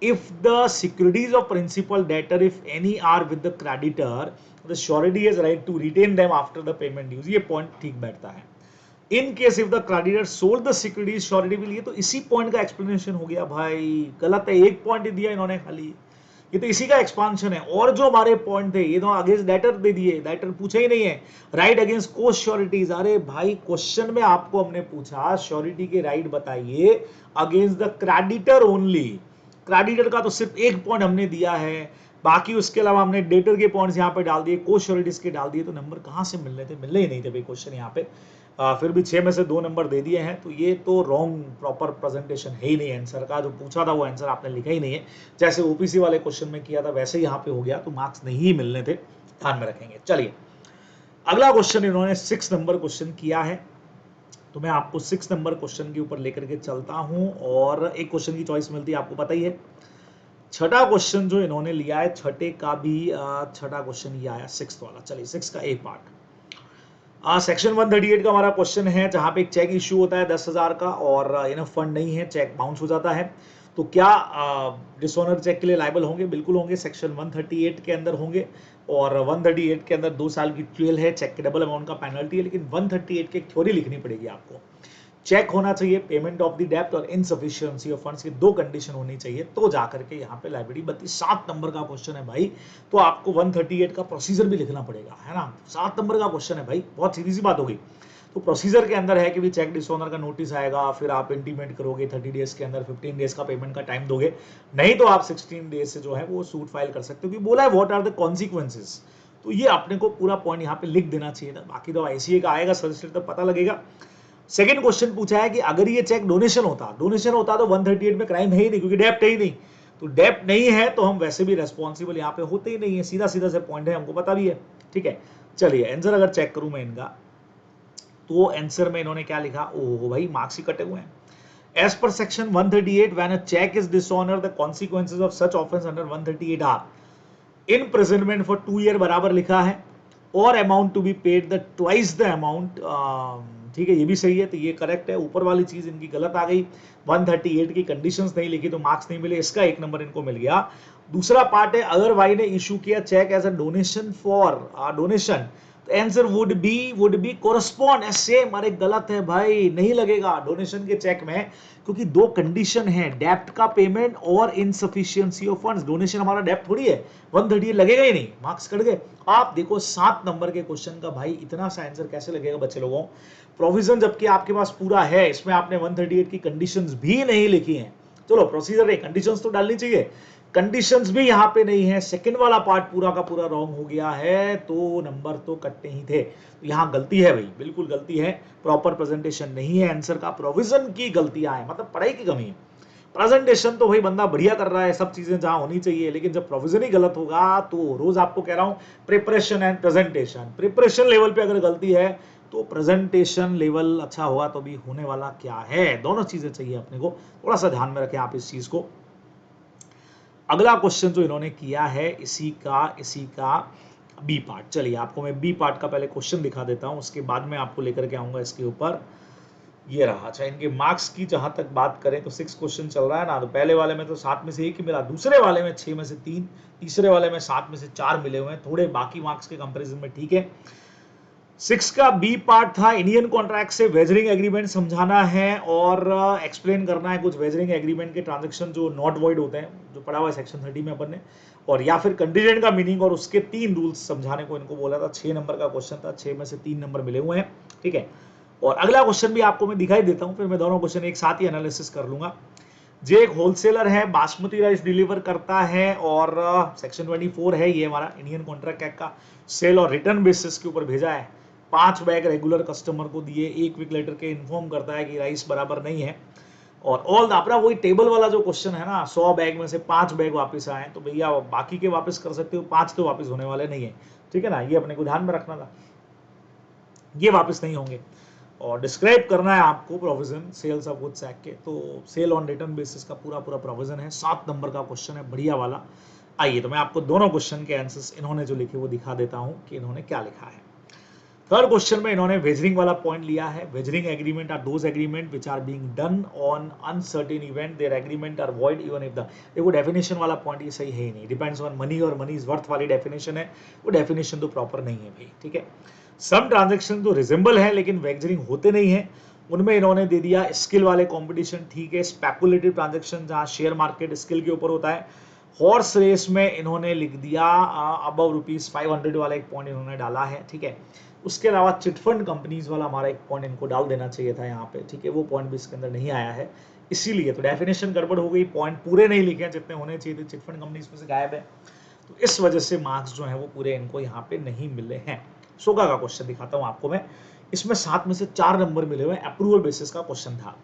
if the securities of principal debtor if any are with the creditor the surety has right to retain them after the payment dues, ये point ठीक बैठता है। In case if the creditor sold the securities surety will, ये तो इसी point का explanation हो गया भाई, गलत है, एक पॉइंट ही दिया इन्होंने खाली, ये तो इसी का एक्सपांशन है। और जो हमारे पॉइंट थे ये तो अगेंस्ट डेटर दे दिए, डेटर पूछा ही नहीं है। राइट अगेंस्ट कोस्ट श्योरिटीज, अरे भाई क्वेश्चन में आपको हमने पूछा श्योरिटी के राइट बताइए against the creditor only, creditor का तो सिर्फ एक पॉइंट हमने दिया है, बाकी उसके अलावा हमने डेटर के पॉइंट्स यहाँ पे डाल दिए, कोस्ट श्योरिटीज के डाल दिए, तो नंबर कहां से मिलने थे, मिलने ही नहीं थे भाई क्वेश्चन यहाँ पे। फिर भी 6 में से 2 नंबर दे दिए हैं, तो ये तो रॉन्ग प्रॉपर प्रेजेंटेशन है ही नहीं आंसर का, जो पूछा था वो आंसर आपने लिखा ही नहीं है। जैसे ओपीसी वाले क्वेश्चन में किया था वैसे ही यहाँ पे हो गया, तो मार्क्स नहीं मिलने थे, ध्यान में रखेंगे। चलिए अगला क्वेश्चन इन्होंने 6 नंबर क्वेश्चन किया है, तो मैं आपको 6 नंबर क्वेश्चन के ऊपर लेकर के चलता हूं, और एक क्वेश्चन की चॉइस मिलती है आपको पता ही है। छठा क्वेश्चन जो इन्होंने लिया है, छठे का भी छठा क्वेश्चन ये आया 6th वाला। चलिए 6 का एक पार्ट, सेक्शन 138 का हमारा क्वेश्चन है, जहां पे एक चेक इशू होता है 10,000 का और इनफ फंड नहीं है, चेक बाउंस हो जाता है, तो क्या डिसऑनर चेक के लिए लायबल होंगे, बिल्कुल होंगे, सेक्शन 138 के अंदर होंगे। और 138 के अंदर 2 साल की जेल है, चेक के डबल अमाउंट का पेनल्टी है, लेकिन 138 की एक थ्योरी लिखनी पड़ेगी आपको, चेक होना चाहिए, पेमेंट ऑफ द डेब्ट और इनसफिशिएंसी ऑफ फंड्स की 2 कंडीशन होनी चाहिए, तो जाकर के यहाँ पे लायबिलिटी बनती। 7 नंबर का क्वेश्चन है भाई, तो आपको 138 का प्रोसीजर भी लिखना पड़ेगा, है ना। 7 नंबर का क्वेश्चन है भाई, बहुत सीधी सी बात हो गई। तो प्रोसीजर के अंदर है कि भी चेक डिसऑनर का नोटिस आएगा, फिर आप इंटीमेट करोगे 30 डेज के अंदर, 15 डेज का पेमेंट का टाइम दोगे, नहीं तो आप 16 डेज से जो है वो सूट फाइल कर सकते हो, क्योंकि बोला है व्हाट आर द कॉन्सिक्वेंसेस, तो ये आपने को पूरा पॉइंट यहाँ पे लिख देना चाहिए था। बाकी तो आईसीए का आएगा सजेस्टेड तो पता लगेगा। सेकंड क्वेश्चन पूछा है कि अगर ये चेक डोनेशन होता तो 138 में क्राइम है ही नहीं, क्योंकि डेप्ट है ही नहीं, तो डेप्ट नहीं है तो हम वैसे भी रेस्पॉन्सिबल यहाँ पे होते ही नहीं है, सीधा सीधा से पॉइंट है, हमको पता भी है, ठीक है। चलिए आंसर अगर चेक करूं मैं इनका, तो आंसर में इन्होंने क्या लिखा, ओहो भाई मार्क्स ही कटे हुए हैं। As per section 138 when a cheque is dishonour the consequences of such offence under 138 are imprisonment for 2 year बराबर लिखा है, और amount to be paid the twice the amount, ठीक है, ये भी सही है, तो ये करेक्ट है। ऊपर वाली चीज इनकी गलत आ गई, 138 की कंडीशंस नहीं लिखी तो मार्क्स नहीं मिले, इसका 1 नंबर इनको मिल गया। दूसरा पार्ट है, अगर वाई ने इशू किया cheque as a donation for donation, तो answer would be correspond same, अरे गलत है भाई, नहीं लगेगा डोनेशन के चेक में, क्योंकि 2 कंडीशन है, डेप्ट का पेमेंट और इनसफिशिएंसी ऑफ फंड्स। डोनेशन हमारा डेप्ट थोड़ी है, 138 लगेगा ही नहीं, मार्क्स कट गए। आप देखो 7 नंबर के क्वेश्चन का भाई इतना सा आंसर कैसे लगेगा बच्चे लोगों। प्रोविजन जबकि आपके पास पूरा है, इसमें आपने 138 की कंडीशंस भी नहीं लिखी हैं। चलो प्रोसीजर है, कंडीशंस तो डालनी चाहिए, कंडीशंस भी यहाँ पे नहीं है, सेकंड वाला पार्ट पूरा का पूरा रॉन्ग हो गया है, तो नंबर तो कटने ही थे। तो यहाँ गलती है भाई, बिल्कुल गलती है, प्रॉपर प्रेजेंटेशन नहीं है आंसर का, प्रोविजन की गलतियां हैं, मतलब पढ़ाई की कमी है। प्रेजेंटेशन तो भाई बंदा बढ़िया कर रहा है, सब चीजें जहां होनी चाहिए, लेकिन जब प्रोविजन ही गलत होगा, तो रोज आपको कह रहा हूं preparation and presentation, preparation level पे अगर गलती है तो प्रेजेंटेशन लेवल अच्छा होगा तो भी होने वाला क्या है, दोनों चीजें चाहिए अपने को, थोड़ा सा ध्यान में रखें आप इस चीज को। अगला क्वेश्चन जो इन्होंने किया है इसी का बी पार्ट, चलिए आपको मैं बी पार्ट का पहले क्वेश्चन दिखा देता हूं, उसके बाद में आपको लेकर के आऊंगा इसके ऊपर। ये रहा। अच्छा, इनके मार्क्स की जहां तक बात करें तो 6 क्वेश्चन चल रहा है ना, तो पहले वाले में तो 7 में से 1 ही मिला, दूसरे वाले में 6 में से 3, तीसरे वाले में 7 में से 4 मिले हुए हैं, थोड़े बाकी मार्क्स के कंपैरिजन में ठीक है। 6 का बी पार्ट था इंडियन कॉन्ट्रैक्ट से वेजरिंग एग्रीमेंट समझाना है और एक्सप्लेन करना है कुछ वेजरिंग एग्रीमेंट के ट्रांजैक्शन जो नॉट वॉइड होते हैं, जो पढ़ा हुआ है सेक्शन 30 में अपन ने, और या फिर कंटीजेंट का मीनिंग और उसके 3 रूल्स समझाने को इनको बोला था। 6 नंबर का क्वेश्चन था, 6 में से 3 नंबर मिले हुए हैं, ठीक है। और अगला क्वेश्चन भी आपको मैं दिखाई देता हूं, फिर मैं दोनों क्वेश्चन एक साथ ही एनालिसिस कर लूंगा। जे एक होलसेलर है, बासमती राइस डिलीवर करता है और सेक्शन 24 है ये हमारा इंडियन कॉन्ट्रैक्ट एक्ट का, सेल और रिटर्न बेसिस के ऊपर भेजा है। 5 बैग रेगुलर कस्टमर को दिए, 1 वीक लेटर के इन्फॉर्म करता है कि राइस बराबर नहीं है। और ऑल अपना वही टेबल वाला जो क्वेश्चन है ना, 100 बैग में से 5 बैग वापस आए, तो भैया बाकी के वापस कर सकते हो, 5 तो वापस होने वाले नहीं है, ठीक है ना, ये अपने को ध्यान में रखना था, ये वापस नहीं होंगे। और डिस्क्राइब करना है आपको provision sales of goods act के, तो सेल ऑन रिटर्न बेसिस का पूरा प्रोविजन है। 7 नंबर का क्वेश्चन है, बढ़िया वाला। आइए तो मैं आपको दोनों क्वेश्चन के आंसर्स इन्होंने जो लिखे वो दिखा देता हूं कि इन्होंने क्या लिखा है। थर्ड क्वेश्चन में इन्होंने वेजरिंग वाला पॉइंट लिया है। Wagering agreement are those agreement which are being done on uncertain event, their agreement are void even if the, देखो डेफिनेशन वाला पॉइंट ये सही है ही नहीं, डिपेंड्स ऑन मनी और मनी इज वर्थ वाली डेफिनेशन है, वो डेफिनेशन तो प्रॉपर नहीं है भाई, ठीक है। सम ट्रांजेक्शन तो रिजेंबल है लेकिन वेजरिंग होते नहीं है, उनमें इन्होंने दे दिया स्किल वाले कंपटीशन, ठीक है। स्पेकुलेटिव ट्रांजैक्शन जहां शेयर मार्केट स्किल के ऊपर होता है। हॉर्स रेस में इन्होंने लिख दिया अबव ₹500 वाला एक पॉइंट इन्होंने डाला है, ठीक है। उसके अलावा चिटफंड कंपनीज वाला हमारा एक पॉइंट इनको डाल देना चाहिए था यहाँ पे, ठीक है, वो पॉइंट भी इसके अंदर नहीं आया है, इसीलिए तो डेफिनेशन गड़बड़ हो गई, पॉइंट पूरे नहीं लिखे जितने होने चाहिए थे, चिटफंड कंपनीज में से गायब है, तो इस वजह से मार्क्स जो है वो पूरे इनको यहाँ पे नहीं मिले हैं। सोगा का क्वेश्चन दिखाता हूँ आपको मैं, इसमें 7 में से 4 नंबर मिले हुए, अप्रूवल बेसिस का क्वेश्चन था।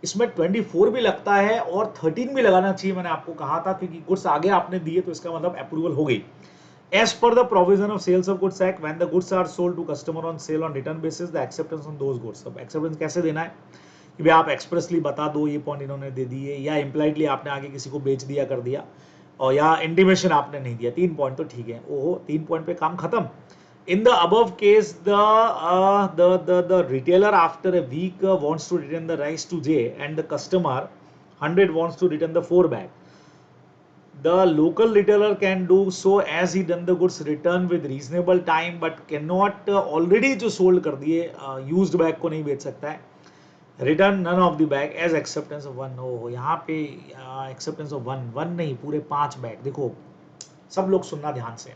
इसमें 24 भी लगता है और 13 भी लगाना चाहिए, मैंने आपको कहा था, क्योंकि गुड्स आगे आपने दिए तो इसका मतलब अप्रूवल हो गई। As per the provision of Sales of Goods Act, when the goods are sold to customer on sale on return basis, the acceptance on those goods. अब acceptance कैसे देना है कि भाई आप एक्सप्रेसली बता दो, ये पॉइंट इन्होंने दे दिए, या इम्प्लाइडली आपने आगे किसी को बेच दिया कर दिया, और या इंटीमेशन आपने नहीं दिया, 3 पॉइंट तो ठीक है, ओहो 3 पॉइंट पे काम खत्म। In the above case, the retailer after a week wants to return the rice to J and the customer 100 wants to return the 4 bag. The local retailer can do so as he done the goods return with reasonable time, but cannot already जो sold कर दिए used bag को नहीं बेच सकता है। Return none of the bag as acceptance of one, हो यहाँ पे acceptance of one नहीं, पूरे 5 बैग। देखो सब लोग सुनना ध्यान से,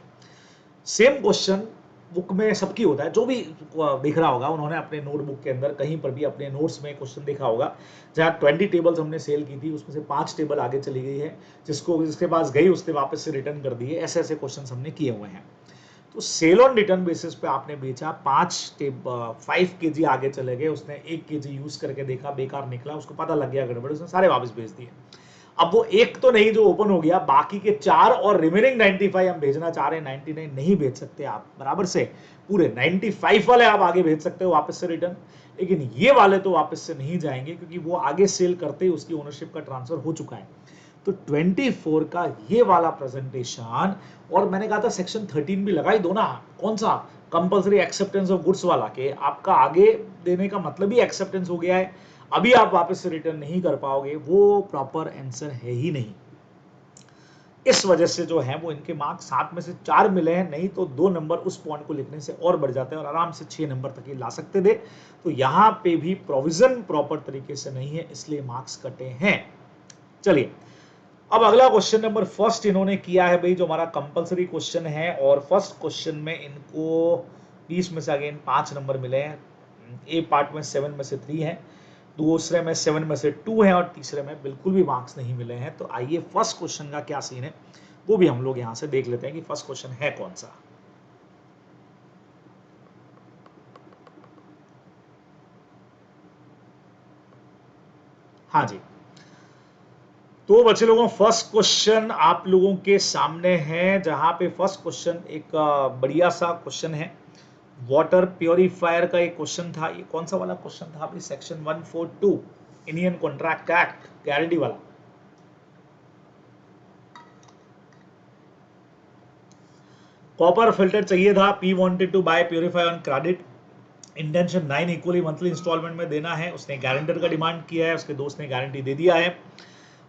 सेम क्वेश्चन बुक में सबकी होता है, जो भी देख रहा होगा उन्होंने अपने नोटबुक के अंदर कहीं पर भी अपने नोट्स में क्वेश्चन देखा होगा, जहाँ 20 टेबल्स हमने सेल की थी उसमें से 5 टेबल आगे चली गई है, जिसके पास गई उसने वापस से रिटर्न कर दिए, ऐसे ऐसे क्वेश्चन हमने किए हुए हैं। तो सेल ऑन रिटर्न बेसिस पे आपने बेचा, 5 kg आगे चले गए, उसने 1 kg यूज करके देखा, बेकार निकला, उसको पता लग गया गड़बड़, उसने सारे वापस भेज दिए। अब वो एक तो नहीं जो ओपन हो गया, बाकी के 4 और रिमेनिंग 95 हम भेजना चाह रहे हैं, 99 नहीं भेज सकते आप बराबर से, पूरे 95 वाले आप आगे भेज सकते हो वापस से रिटर्न, लेकिन ये वाले तो वापस से नहीं जाएंगे क्योंकि वो आगे सेल करते ही उसकी ओनरशिप का ट्रांसफर हो चुका है। तो 24 का ये वाला प्रेजेंटेशन, और मैंने कहा था सेक्शन 13 भी लगाई दो ना, कौन सा, कंपल्सरी एक्सेप्टेंस ऑफ गुड्स वाला, के आपका आगे देने का मतलब ही एक्सेप्टेंस हो गया है, अभी आप वापस से रिटर्न नहीं कर पाओगे, वो प्रॉपर आंसर है ही नहीं। इस वजह से जो है वो इनके मार्क्स 7 में से 4 मिले हैं, नहीं तो 2 नंबर उस पॉइंट को लिखने से और बढ़ जाते हैं और आराम से 6 नंबर तक ही ला सकते थे। तो यहाँ पे भी प्रोविजन प्रॉपर तरीके से नहीं है, इसलिए मार्क्स कटे हैं। चलिए अब अगला क्वेश्चन नंबर फर्स्ट इन्होंने किया है भाई, जो हमारा कंपलसरी क्वेश्चन है, और फर्स्ट क्वेश्चन में इनको 20 में से अगेन 5 नंबर मिले हैं। ए पार्ट में 7 में से 3 है, दूसरे में 7 में से 2 है, और तीसरे में बिल्कुल भी मार्क्स नहीं मिले हैं। तो आइए फर्स्ट क्वेश्चन का क्या सीन है वो भी हम लोग यहां से देख लेते हैं कि फर्स्ट क्वेश्चन है कौन सा। हाँ जी, तो बच्चे लोगों फर्स्ट क्वेश्चन आप लोगों के सामने है, जहां पे फर्स्ट क्वेश्चन एक बढ़िया सा क्वेश्चन है, वाटर प्योरीफायर का एक क्वेश्चन था। ये कौन सा वाला क्वेश्चन था अभी, section 142 Indian Contract Act, guarantee वाला। कॉपर फिल्टर चाहिए था, P wanted to buy purifier on credit, intention 9 equally monthly instalment में देना है, उसने गारंटर का डिमांड किया है, उसके दोस्त ने गारंटी दे दिया है,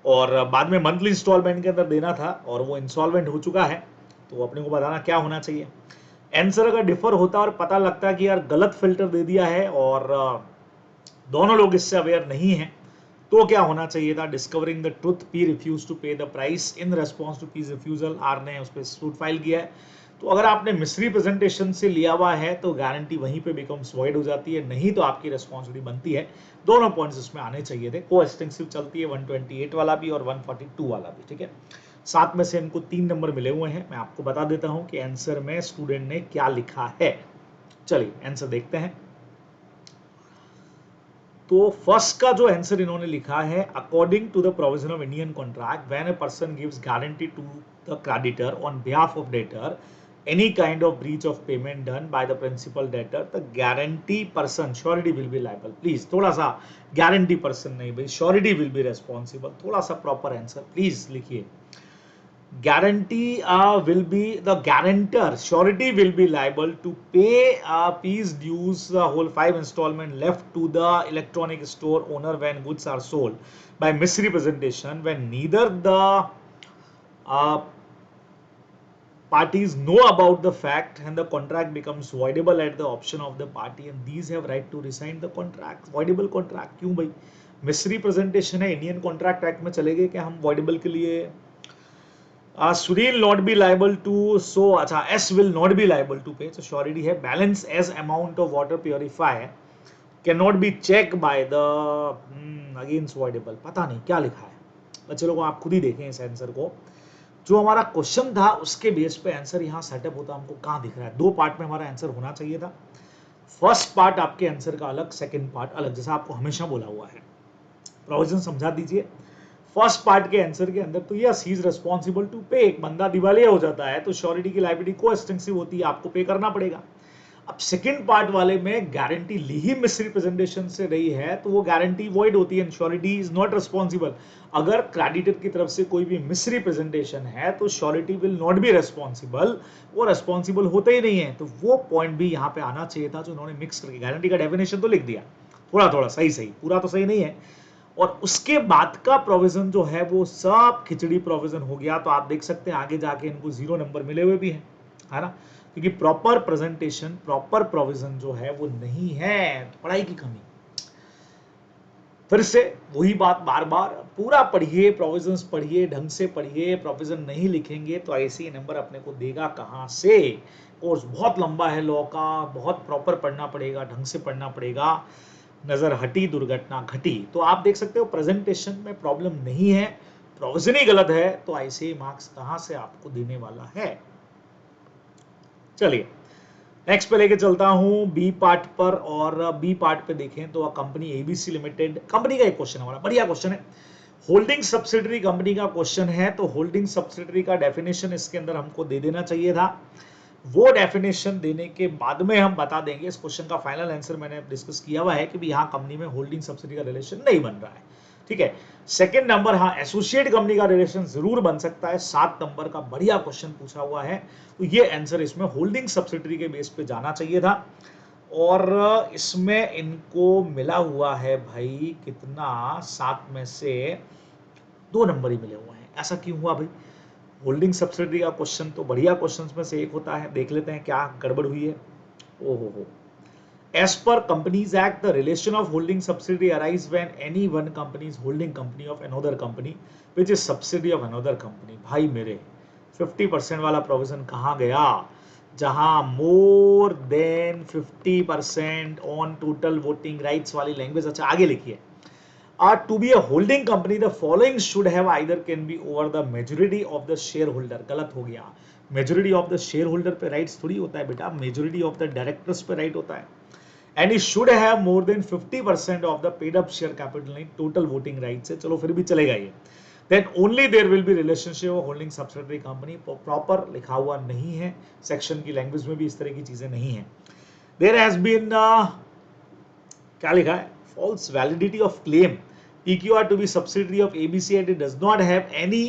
और बाद में मंथली इंस्टॉलमेंट के अंदर देना था और वो इंस्टॉलमेंट हो चुका है, तो अपने को बताना क्या होना चाहिए। आंसर अगर डिफर होता और पता लगता कि यार गलत फिल्टर दे दिया है और दोनों लोग इससे अवेयर नहीं है, तो क्या होना चाहिए था? Discovering the truth, P refuse to pay the price in response to P's refusal, R ने उस पर सूट फाइल किया है। तो अगर आपने मिसरिप्रेजेंटेशन से लिया हुआ है तो गारंटी वहीं पे बिकम्स वॉइड हो जाती है, नहीं तो आपकी रिस्पॉन्सिबिलिटी बनती है। दोनों पॉइंट्स इसमें आने चाहिए थे। को एक्सटेंसिव चलती है 128 वाला भी और 142 वाला भी, ठीक है। 7 में से इनको 3 नंबर मिले हुए हैं। मैं आपको बता देता हूं कि आंसर में स्टूडेंट ने क्या लिखा है। चलिए आंसर देखते हैं। तो फर्स्ट का जो आंसर इन्होंने लिखा है, according to the provision of Indian contract, when a person gives guarantee to the creditor on behalf of debtor, any kind of breach of payment done by the principal debtor, the guarantee person surety will be liable. Please थोड़ा सा guarantee person नहीं भाई, surety will be responsible। थोड़ा सा proper answer please लिखिए। guarantee will be the guarantor, surety will be liable to pay fees dues the whole 5 installment left to the electronic store owner when goods are sold by misrepresentation, when neither the parties know about the fact and the contract becomes voidable at the option of the party and these have right to rescind the contract। voidable contract क्यों भाई? Misrepresentation है, Indian Contract act में चले गए क्या हम voidable के लिए? Sunil not be liable to, so अच्छा S will not be liable to pay, so surety है। balance as amount of water purifier cannot be checked by the against voidable। पता नहीं क्या लिखा है बच्चे लोगों, आप खुद ही देखें इस आंसर को। जो हमारा क्वेश्चन था उसके बेस पे आंसर यहाँ सेटअप होता, हमको कहाँ दिख रहा है? 2 पार्ट में हमारा आंसर होना चाहिए था। फर्स्ट पार्ट आपके आंसर का अलग, सेकंड पार्ट अलग, जैसा आपको हमेशा बोला हुआ है। प्रोविजन समझा दीजिए। फर्स्ट पार्ट के आंसर के अंदर तो yes he is responsible to pay, एक बंदा दिवालिया हो जाता है तो श्योरिटी की लायबिलिटी को एक्सटेंसिव होती है, आपको पे करना पड़ेगा। अब सेकंड पार्ट वाले में गारंटी ली ही मिसरिप्रेजेंटेशन से रही है तो वो गारंटी वॉइड होती है, श्योरिटी इज नॉट रिस्पॉन्सिबल। अगर क्रेडिटर की तरफ से कोई भी मिसरिप्रेजेंटेशन है तो surety will not be responsible, वो रिस्पॉन्सिबल होते ही नहीं है। तो वो पॉइंट भी यहाँ पे आना चाहिए था जो उन्होंने मिक्स करके, गारंटी का डेफिनेशन तो लिख दिया थोड़ा थोड़ा, सही सही, पूरा तो सही नहीं है। और उसके बाद का प्रोविजन जो है वो सब खिचड़ी प्रोविजन हो गया। तो आप देख सकते हैं आगे जाके इनको 0 नंबर मिले हुए भी हैं, है ना, क्योंकि प्रॉपर प्रेजेंटेशन, प्रॉपर प्रोविजन जो है वो नहीं है, पढ़ाई की कमी। फिर से वही बात बार बार, पूरा पढ़िए, प्रोविजंस पढ़िए, ढंग से पढ़िए। प्रोविजन नहीं लिखेंगे तो ऐसे नंबर अपने को देगा कहां से? कोर्स बहुत लंबा है लॉ का, बहुत प्रॉपर पढ़ना पड़ेगा, ढंग से पढ़ना पड़ेगा। नजर हटी दुर्घटना घटी। तो आप देख सकते हो प्रेजेंटेशन में प्रॉब्लम नहीं है, प्रोविजन ही गलत है, तो ऐसे मार्क्स कहां से आपको देने वाला है? चलिए नेक्स्ट पे लेके चलता हूं बी पार्ट पर। और बी पार्ट पे देखें तो कंपनी एबीसी लिमिटेड, कंपनी का एक क्वेश्चन हमारा बढ़िया क्वेश्चन है, होल्डिंग सब्सिडरी कंपनी का क्वेश्चन है। तो होल्डिंग सब्सिडरी का डेफिनेशन इसके अंदर हमको दे देना चाहिए था। वो डेफिनेशन देने के बाद में हम बता देंगे। इस क्वेश्चन का फाइनल आंसर मैंने डिस्कस किया हुआ है कि भी यहाँ कंपनी में होल्डिंग सब्सिडी का रिलेशन नहीं बन रहा है, ठीक है। सेकंड नंबर, हाँ एसोसिएट कंपनी का रिलेशन जरूर बन सकता है। 7 नंबर का बढ़िया क्वेश्चन पूछा हुआ है, तो ये आंसर इसमें होल्डिंग सब्सिडरी के बेस पे जाना चाहिए था। और इसमें इनको मिला हुआ है भाई कितना, 7 में से 2 नंबर ही मिले हुए हैं। ऐसा क्यों हुआ भाई? होल्डिंग सब्सिडरी का क्वेश्चन तो बढ़िया क्वेश्चंस में से एक होता है, देख लेते हैं क्या गड़बड़ हुई है। ओहो, as per Companies Act the relation of holding subsidiary arise when any one company is holding company of another company which is subsidy of another company. भाई मेरे 50% वाला प्रोविजन कहाँ गया? जहां more than 50% on total voting rights वाली language. अच्छा आगे लिखिए, to be a holding company the following should have either can be over the majority of the shareholder। गलत हो गया, majority of the shareholder पे राइट्स थोड़ी होता है बेटा, majority of the directors पे राइट होता है। and it should have more than 50% of the paid up share capital in total voting rights है। चलो फिर भी चलेगा ये। then only there will be relationship of holding subsidiary company। Proper लिखा हुआ नहीं है, सेक्शन की लैंग्वेज में भी इस तरह की चीजें नहीं है। there has been क्या लिखा है, false validity of claim PQR to be subsidiary of ABC and it does not have any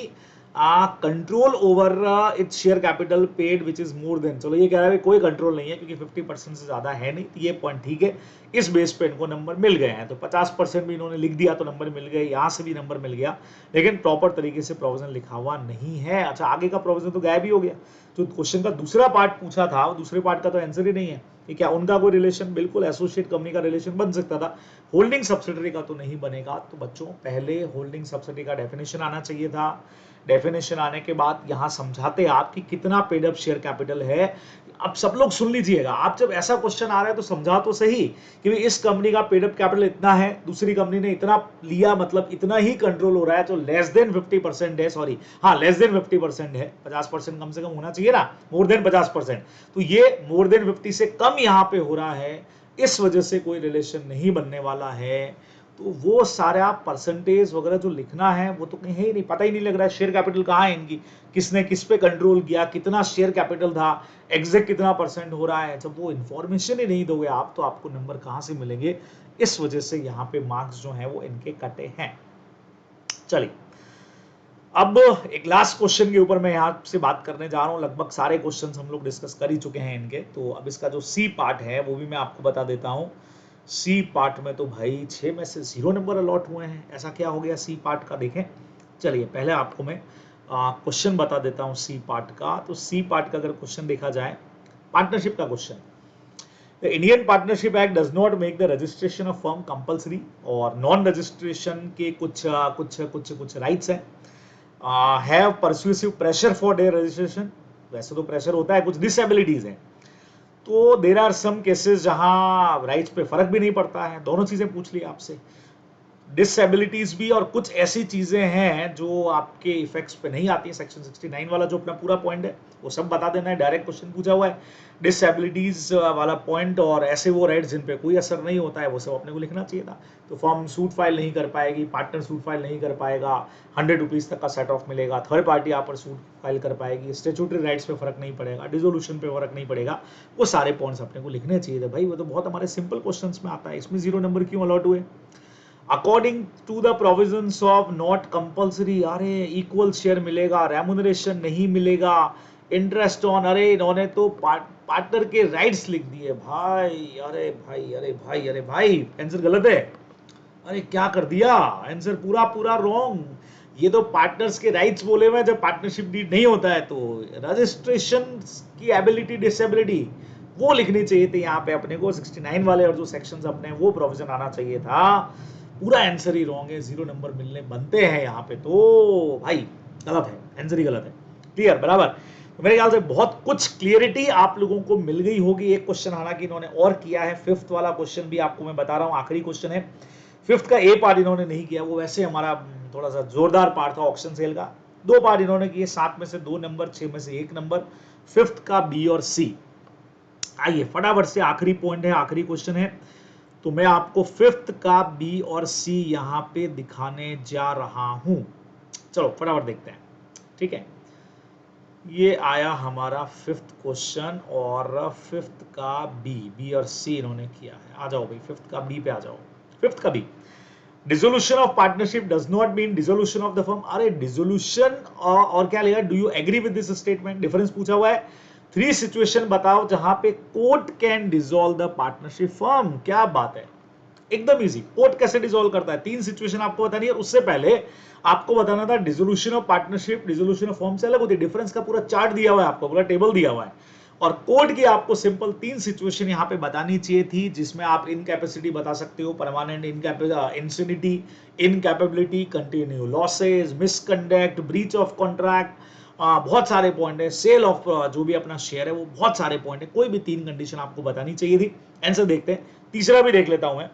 control over its share capital paid which is more than, चलो ये कह रहा है कोई कंट्रोल नहीं है क्योंकि 50% से ज्यादा है नहीं, तो ये पॉइंट ठीक है, इस बेस पे इनको नंबर मिल गए हैं। तो 50% भी इन्होंने लिख दिया तो नंबर मिल गए, यहां से भी नंबर मिल गया, लेकिन प्रॉपर तरीके से प्रोविजन लिखा हुआ नहीं है। अच्छा, आगे का प्रोविजन तो गायब ही हो गया। जो क्वेश्चन का दूसरा पार्ट पूछा था, वो दूसरे पार्ट का तो आंसर ही नहीं है कि क्या उनका कोई रिलेशन, बिल्कुल एसोसिएट कंपनी का रिलेशन बन सकता था, होल्डिंग सब्सिडरी का तो नहीं बनेगा। तो बच्चों पहले होल्डिंग सब्सिडरी का डेफिनेशन आना चाहिए था, डेफिनेशन आने के बाद यहां समझाते आप कि कितना पेड अप शेयर कैपिटल है। अब सब लोग सुन लीजिएगा, आप जब ऐसा क्वेश्चन आ रहा है तो समझा तो सही कि इस कंपनी का पेड अप कैपिटल इतना है, दूसरी कंपनी ने इतना लिया, मतलब इतना ही कंट्रोल हो रहा है, तो लेस देन 50% है, सॉरी हाँ लेस देन 50% है, 50% कम से कम होना चाहिए ना, मोर देन 50%, तो ये मोर देन 50 से कम यहां पे हो रहा है, इस वजह से कोई रिलेशन नहीं बनने वाला है। तो वो सारा परसेंटेज वगैरह जो लिखना है वो तो कहीं है ही नहीं, पता ही नहीं लग रहा है शेयर कैपिटल कहाँ है इनकी, किसने किस पे कंट्रोल किया, कितना शेयर कैपिटल था, एग्जैक्ट कितना परसेंट हो रहा है। जब वो इंफॉर्मेशन ही नहीं दोगे आप तो आपको नंबर कहाँ से मिलेंगे, इस वजह से यहाँ पे मार्क्स जो है वो इनके कटे हैं। चलिए अब एक लास्ट क्वेश्चन के ऊपर मैं यहाँ से बात करने जा रहा हूँ, लगभग सारे क्वेश्चंस हम लोग डिस्कस कर ही चुके हैं इनके, तो अब इसका जो सी पार्ट है वो भी मैं आपको बता देता हूँ। सी पार्ट में तो भाई 6 में से 0 नंबर अलॉट हुए हैं, ऐसा क्या हो गया सी पार्ट का, देखें। चलिए पहले आपको मैं क्वेश्चन बता देता हूँ सी पार्ट का। तो सी पार्ट का अगर क्वेश्चन देखा जाए, पार्टनरशिप का question, the Indian partnership act does not make the registration of firm compulsory, और नॉन रजिस्ट्रेशन के कुछ कुछ कुछ कुछ राइट्स हैं। Have persuasive pressure for their registration, वैसे तो प्रेशर होता है, कुछ डिसेबिलिटीज हैं, तो देर आर सम केसेस जहां राइट्स पे फर्क भी नहीं पड़ता है, दोनों चीजें पूछ ली आपसे, डिसेबिलिटीज भी और कुछ ऐसी चीजें हैं जो आपके इफेक्ट्स पे नहीं आती है। सेक्शन 69 वाला जो अपना पूरा पॉइंट है वो सब बता देना है, डायरेक्ट क्वेश्चन पूछा हुआ है, डिसेबिलिटीज वाला पॉइंट और ऐसे वो राइट्स जिन पे कोई असर नहीं होता है वो सब अपने को लिखना चाहिए था। तो फर्म सूट फाइल नहीं कर पाएगी, पार्टनर सूट फाइल नहीं कर पाएगा, 100 रुपीज तक का सेट ऑफ मिलेगा, थर्ड पार्टी यहाँ पर सूट फाइल कर पाएगी, स्टेचुटरी राइट्स पे फर्क नहीं पड़ेगा, डिसोल्यूशन पे फर्क नहीं पड़ेगा, वो सारे पॉइंट्स अपने को लिखने चाहिए थे भाई। वो तो बहुत हमारे सिंपल क्वेश्चन में आता है, इसमें 0 नंबर क्यों अलॉट हुए। According to the provisions of not compulsory, अरे इक्वल शेयर मिलेगा, रेम्यूनरेशन नहीं मिलेगा, इंटरेस्ट ऑन, अरे इन्होंने तो पार्टनर के राइट्स लिख दिए भाई, अरे भाई अरे भाई अरे भाई, आंसर गलत है, अरे क्या कर दिया, आंसर पूरा पूरा रॉन्ग। ये तो पार्टनर्स के राइट्स बोले हुए, जब पार्टनरशिप डीड नहीं होता है तो रजिस्ट्रेशन की एबिलिटी डिसेबिलिटी वो लिखनी चाहिए थी यहाँ पे अपने को, 69 वाले और जो सेक्शंस अपने वो प्रोविजन आना चाहिए था, पूरा आंसर ही रॉन्ग है, 0 नंबर मिलने बनते हैं यहाँ पे, तो भाई गलत है, आंसर ही गलत है। क्लियर, बराबर। तो मेरे ख्याल से बहुत कुछ क्लियरिटी आप लोगों को मिल गई होगी। एक क्वेश्चन हालांकि इन्होंने और किया है, 5th वाला क्वेश्चन भी आपको मैं बता रहा हूँ, आखिरी क्वेश्चन है। 5th का ए पार्ट इन्होंने नहीं किया, वो वैसे हमारा थोड़ा सा जोरदार पार्ट था ऑक्शन सेल का, 2 पार्ट इन्होंने किए, 7 में से 2 नंबर, 6 में से 1 नंबर, 5th का बी और सी। आइए फटाफट से आखिरी पॉइंट है, आखिरी क्वेश्चन है, तो मैं आपको 5th का बी और सी यहां पे दिखाने जा रहा हूं। चलो फटाफट देखते हैं, ठीक है। ये आया हमारा 5th क्वेश्चन और 5th का बी और सी इन्होंने किया है। आ जाओ भाई 5th का बी पे आ जाओ। 5th का B, dissolution of partnership does not mean dissolution of the firm. अरे डिसोल्यूशन और क्या लेगा, do you agree with this statement, difference पूछा हुआ है। 3 सिचुएशन बताओ जहां पे court can dissolve the partnership firm, क्या बात है, एकदम इजी। कोर्ट कैसे डिसॉल्व करता है, 3 सिचुएशन आपको बतानी है, उससे पहले आपको बताना था dissolution of partnership dissolution of firm से अलग होती है, डिफरेंस का पूरा चार्ट दिया हुआ है आपको, पूरा टेबल दिया हुआ है, और कोर्ट की आपको सिंपल 3 सिचुएशन यहां पे बतानी चाहिए थी, जिसमें आप इनकैपेसिटी बता सकते हो, permanent इंसिनिटी, incapability, continue losses, misconduct, breach of contract, बहुत सारे पॉइंट है, सेल ऑफ जो भी अपना शेयर है, वो बहुत सारे पॉइंट है, कोई भी 3 कंडीशन आपको बतानी चाहिए थी। आंसर देखते हैं, तीसरा भी देख लेता हूं मैं।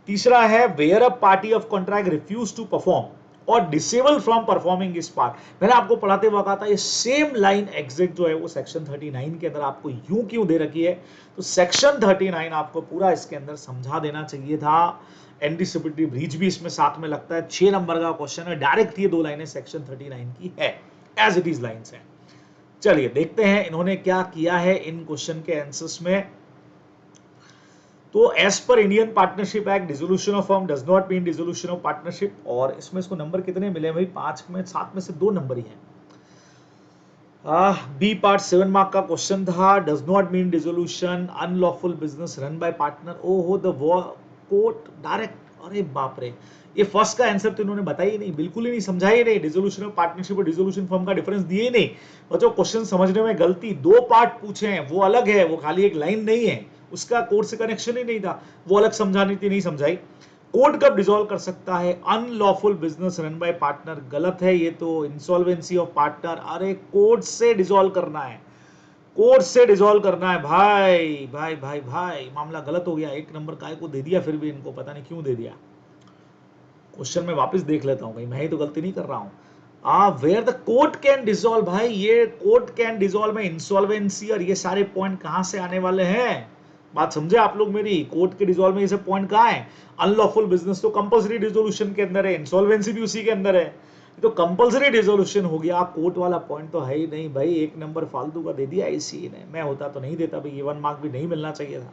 तीसरा है where a party of contract refuse to perform और डिसेबल फ्रॉम परफॉर्मिंग इस पार्ट। मैंने आपको पढ़ाते वक्त कहा था ये सेम लाइन एग्जैक्ट जो है वो सेक्शन 39 के अंदर आपको यूं क्यों दे रखी है, तो सेक्शन 39 आपको पूरा इसके अंदर समझा देना चाहिए था। एंटीसिपेटरी ब्रीच भी इसमें साथ में लगता है, 6 नंबर का क्वेश्चन है, डायरेक्ट ये 2 लाइनें सेक्शन 39 की है, एज इट इज लाइन्स हैं। चलिए देखते हैं इन्होंने क्या किया है इन क्वेश्चन के आंसर्स में। तो as per Indian partnership Act dissolution of firm does not mean dissolution of partnership, और इसमें इसको नंबर कितने मिले भाई, 5 में 7 में से 2 नंबर ही हैं, बी पार्ट 7 मार्क का क्वेश्चन था, does not mean dissolution unlawful business run by partner. ओहो द कोट डायरेक्ट, अरे बाप रे, ये फर्स्ट का आंसर तो इन्होंने बताया ही नहीं, बिल्कुल ही नहीं समझा ही नहीं, डिसोल्यूशन ऑफ पार्टनरशिप और डिसोल्यूशन फर्म का डिफरेंस दिए ही नहीं। बच्चों क्वेश्चन समझने में गलती, दो पार्ट पूछे हैं वो अलग है, वो खाली एक लाइन नहीं है, उसका कोर्ट से कनेक्शन ही नहीं था, वो अलग समझानी थी, नहीं समझाई। कोर्ट कब डिसॉल्व कर सकता है? Unlawful business run by partner, गलत है ये तो, इंसॉल्वेंसी ऑफ पार्टनर। अरे कोर्ट से डिसॉल्व करना है, कोर्ट से डिसॉल्व करना है भाई भाई भाई भाई, मामला गलत हो गया। एक नंबर काय को दे दिया, फिर भी इनको पता नहीं क्यों दे दिया। क्वेश्चन में वापस देख लेता हूं, भाई मैं ही तो गलती नहीं कर रहा हूं। Where the court can dissolve, भाई ये कोर्ट कैन डिसॉल्व में इंसॉल्वेंसी और ये सारे पॉइंट कहां से आने वाले हैं? बात समझे आप लोग मेरी? कोर्ट के डिसॉल्व में ये सब पॉइंट कहां है? अनलॉफुल बिजनेस तो कंपल्सरी डिसोल्यूशन के अंदर है, इंसॉल्वेंसी भी उसी के अंदर है, तो कंपल्सरी डिसोल्यूशन हो गया। कोर्ट वाला पॉइंट तो है ही नहीं भाई, एक नंबर फालतू का दे दिया आईसीए ने, मैं होता तो नहीं देता भाई, ये 1 मार्क भी नहीं मिलना चाहिए था,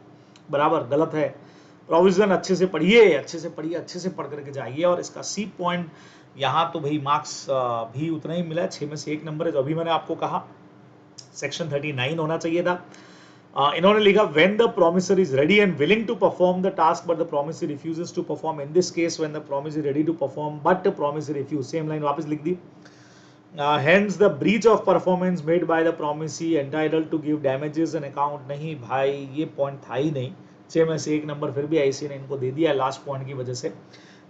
बराबर गलत है। प्रोविजन अच्छे से पढ़िए, अच्छे से पढ़िए, अच्छे से पढ़ करके जाइए। और इसका सी पॉइंट यहाँ तो भाई मार्क्स भी उतना ही मिला है, 6 में से 1 नंबर है, जो अभी मैंने आपको कहा सेक्शन 39 होना चाहिए था। इन्होंने लिखा when the promisor is ready and willing to perform the task but the promisor refuses to perform, in this case when the promisor is ready to perform but promisor refuse, same line वापस लिख दी। Hence the breach of performance made by the promisee entitled to give damages and account। नहीं भाई ये point था ही नहीं, 6 में से 1 number फिर भी आईसी ने इनको दे दिया लास्ट पॉइंट की वजह से।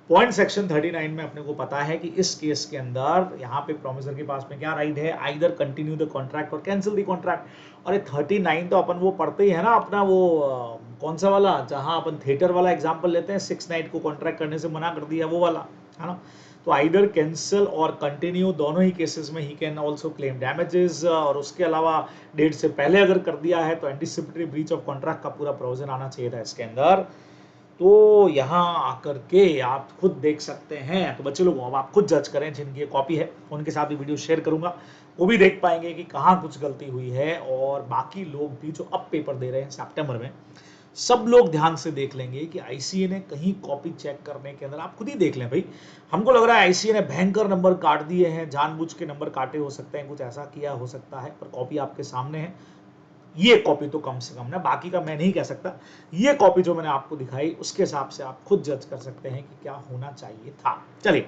पॉइंट सेक्शन 39 में अपने को पता है कि इस केस के अंदर यहाँ पे प्रोमिसर के पास में क्या राइट है? आइदर कंटिन्यू द कॉन्ट्रैक्ट और कैंसिल द कॉन्ट्रैक्ट। और 39 तो अपन वो पढ़ते ही है ना अपना, वो कौन सा वाला, जहां अपन थिएटर वाला एग्जांपल लेते हैं, 6 नाइट को कॉन्ट्रैक्ट करने से मना कर दिया, वो वाला है ना। तो आइदर कैंसिल और कंटिन्यू, दोनों ही केसेस में he can also claim damages. और उसके अलावा डेट से पहले अगर कर दिया है तो एंटीसिपेटरी ब्रीच ऑफ कॉन्ट्रैक्ट का पूरा प्रोविजन आना चाहिए था इसके अंदर। तो यहाँ आकर के आप खुद देख सकते हैं। तो बच्चे लोग अब आप खुद जज करें, जिनकी कॉपी है उनके साथ भी वीडियो शेयर करूंगा, वो भी देख पाएंगे कि कहाँ कुछ गलती हुई है। और बाकी लोग भी जो अब पेपर दे रहे हैं सितंबर में, सब लोग ध्यान से देख लेंगे कि आईसीए ने कहीं कॉपी चेक करने के अंदर, आप खुद ही देख लें भाई, हमको लग रहा है आईसीए ने भयंकर नंबर काट दिए हैं, जानबूझ के नंबर काटे हो सकते हैं, कुछ ऐसा किया हो सकता है, पर कॉपी आपके सामने है। ये कॉपी तो कम से कम ना, बाकी का मैं नहीं कह सकता, ये कॉपी जो मैंने आपको दिखाई उसके हिसाब से आप खुद जज कर सकते हैं कि क्या होना चाहिए था। चलिए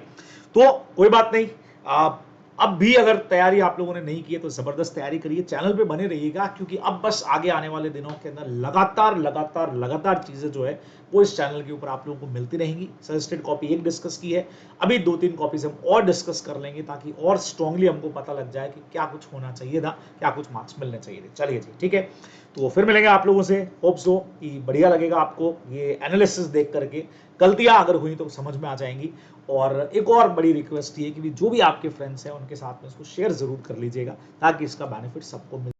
तो कोई बात नहीं, आप अब भी अगर तैयारी आप लोगों ने नहीं की है तो जबरदस्त तैयारी करिए, चैनल पे बने रहिएगा, क्योंकि अब बस आगे आने वाले दिनों के अंदर लगातार लगातार लगातार चीजें जो है वो इस चैनल के ऊपर आप लोगों को मिलती रहेंगी। सजेस्टेड कॉपी एक डिस्कस की है, अभी 2-3 कॉपीज हम और डिस्कस कर लेंगे, ताकि और स्ट्रांगली हमको पता लग जाए कि क्या कुछ होना चाहिए था, क्या कुछ मार्क्स मिलने चाहिए थे। चलिए जी ठीक है, तो फिर मिलेंगे आप लोगों से, होप सो कि बढ़िया लगेगा आपको ये एनालिसिस देख करके, गलतियां अगर हुई तो समझ में आ जाएंगी। और एक और बड़ी रिक्वेस्ट ये कि जो भी आपके फ्रेंड्स हैं उनके साथ में इसको शेयर जरूर कर लीजिएगा, ताकि इसका बेनिफिट सबको मिले।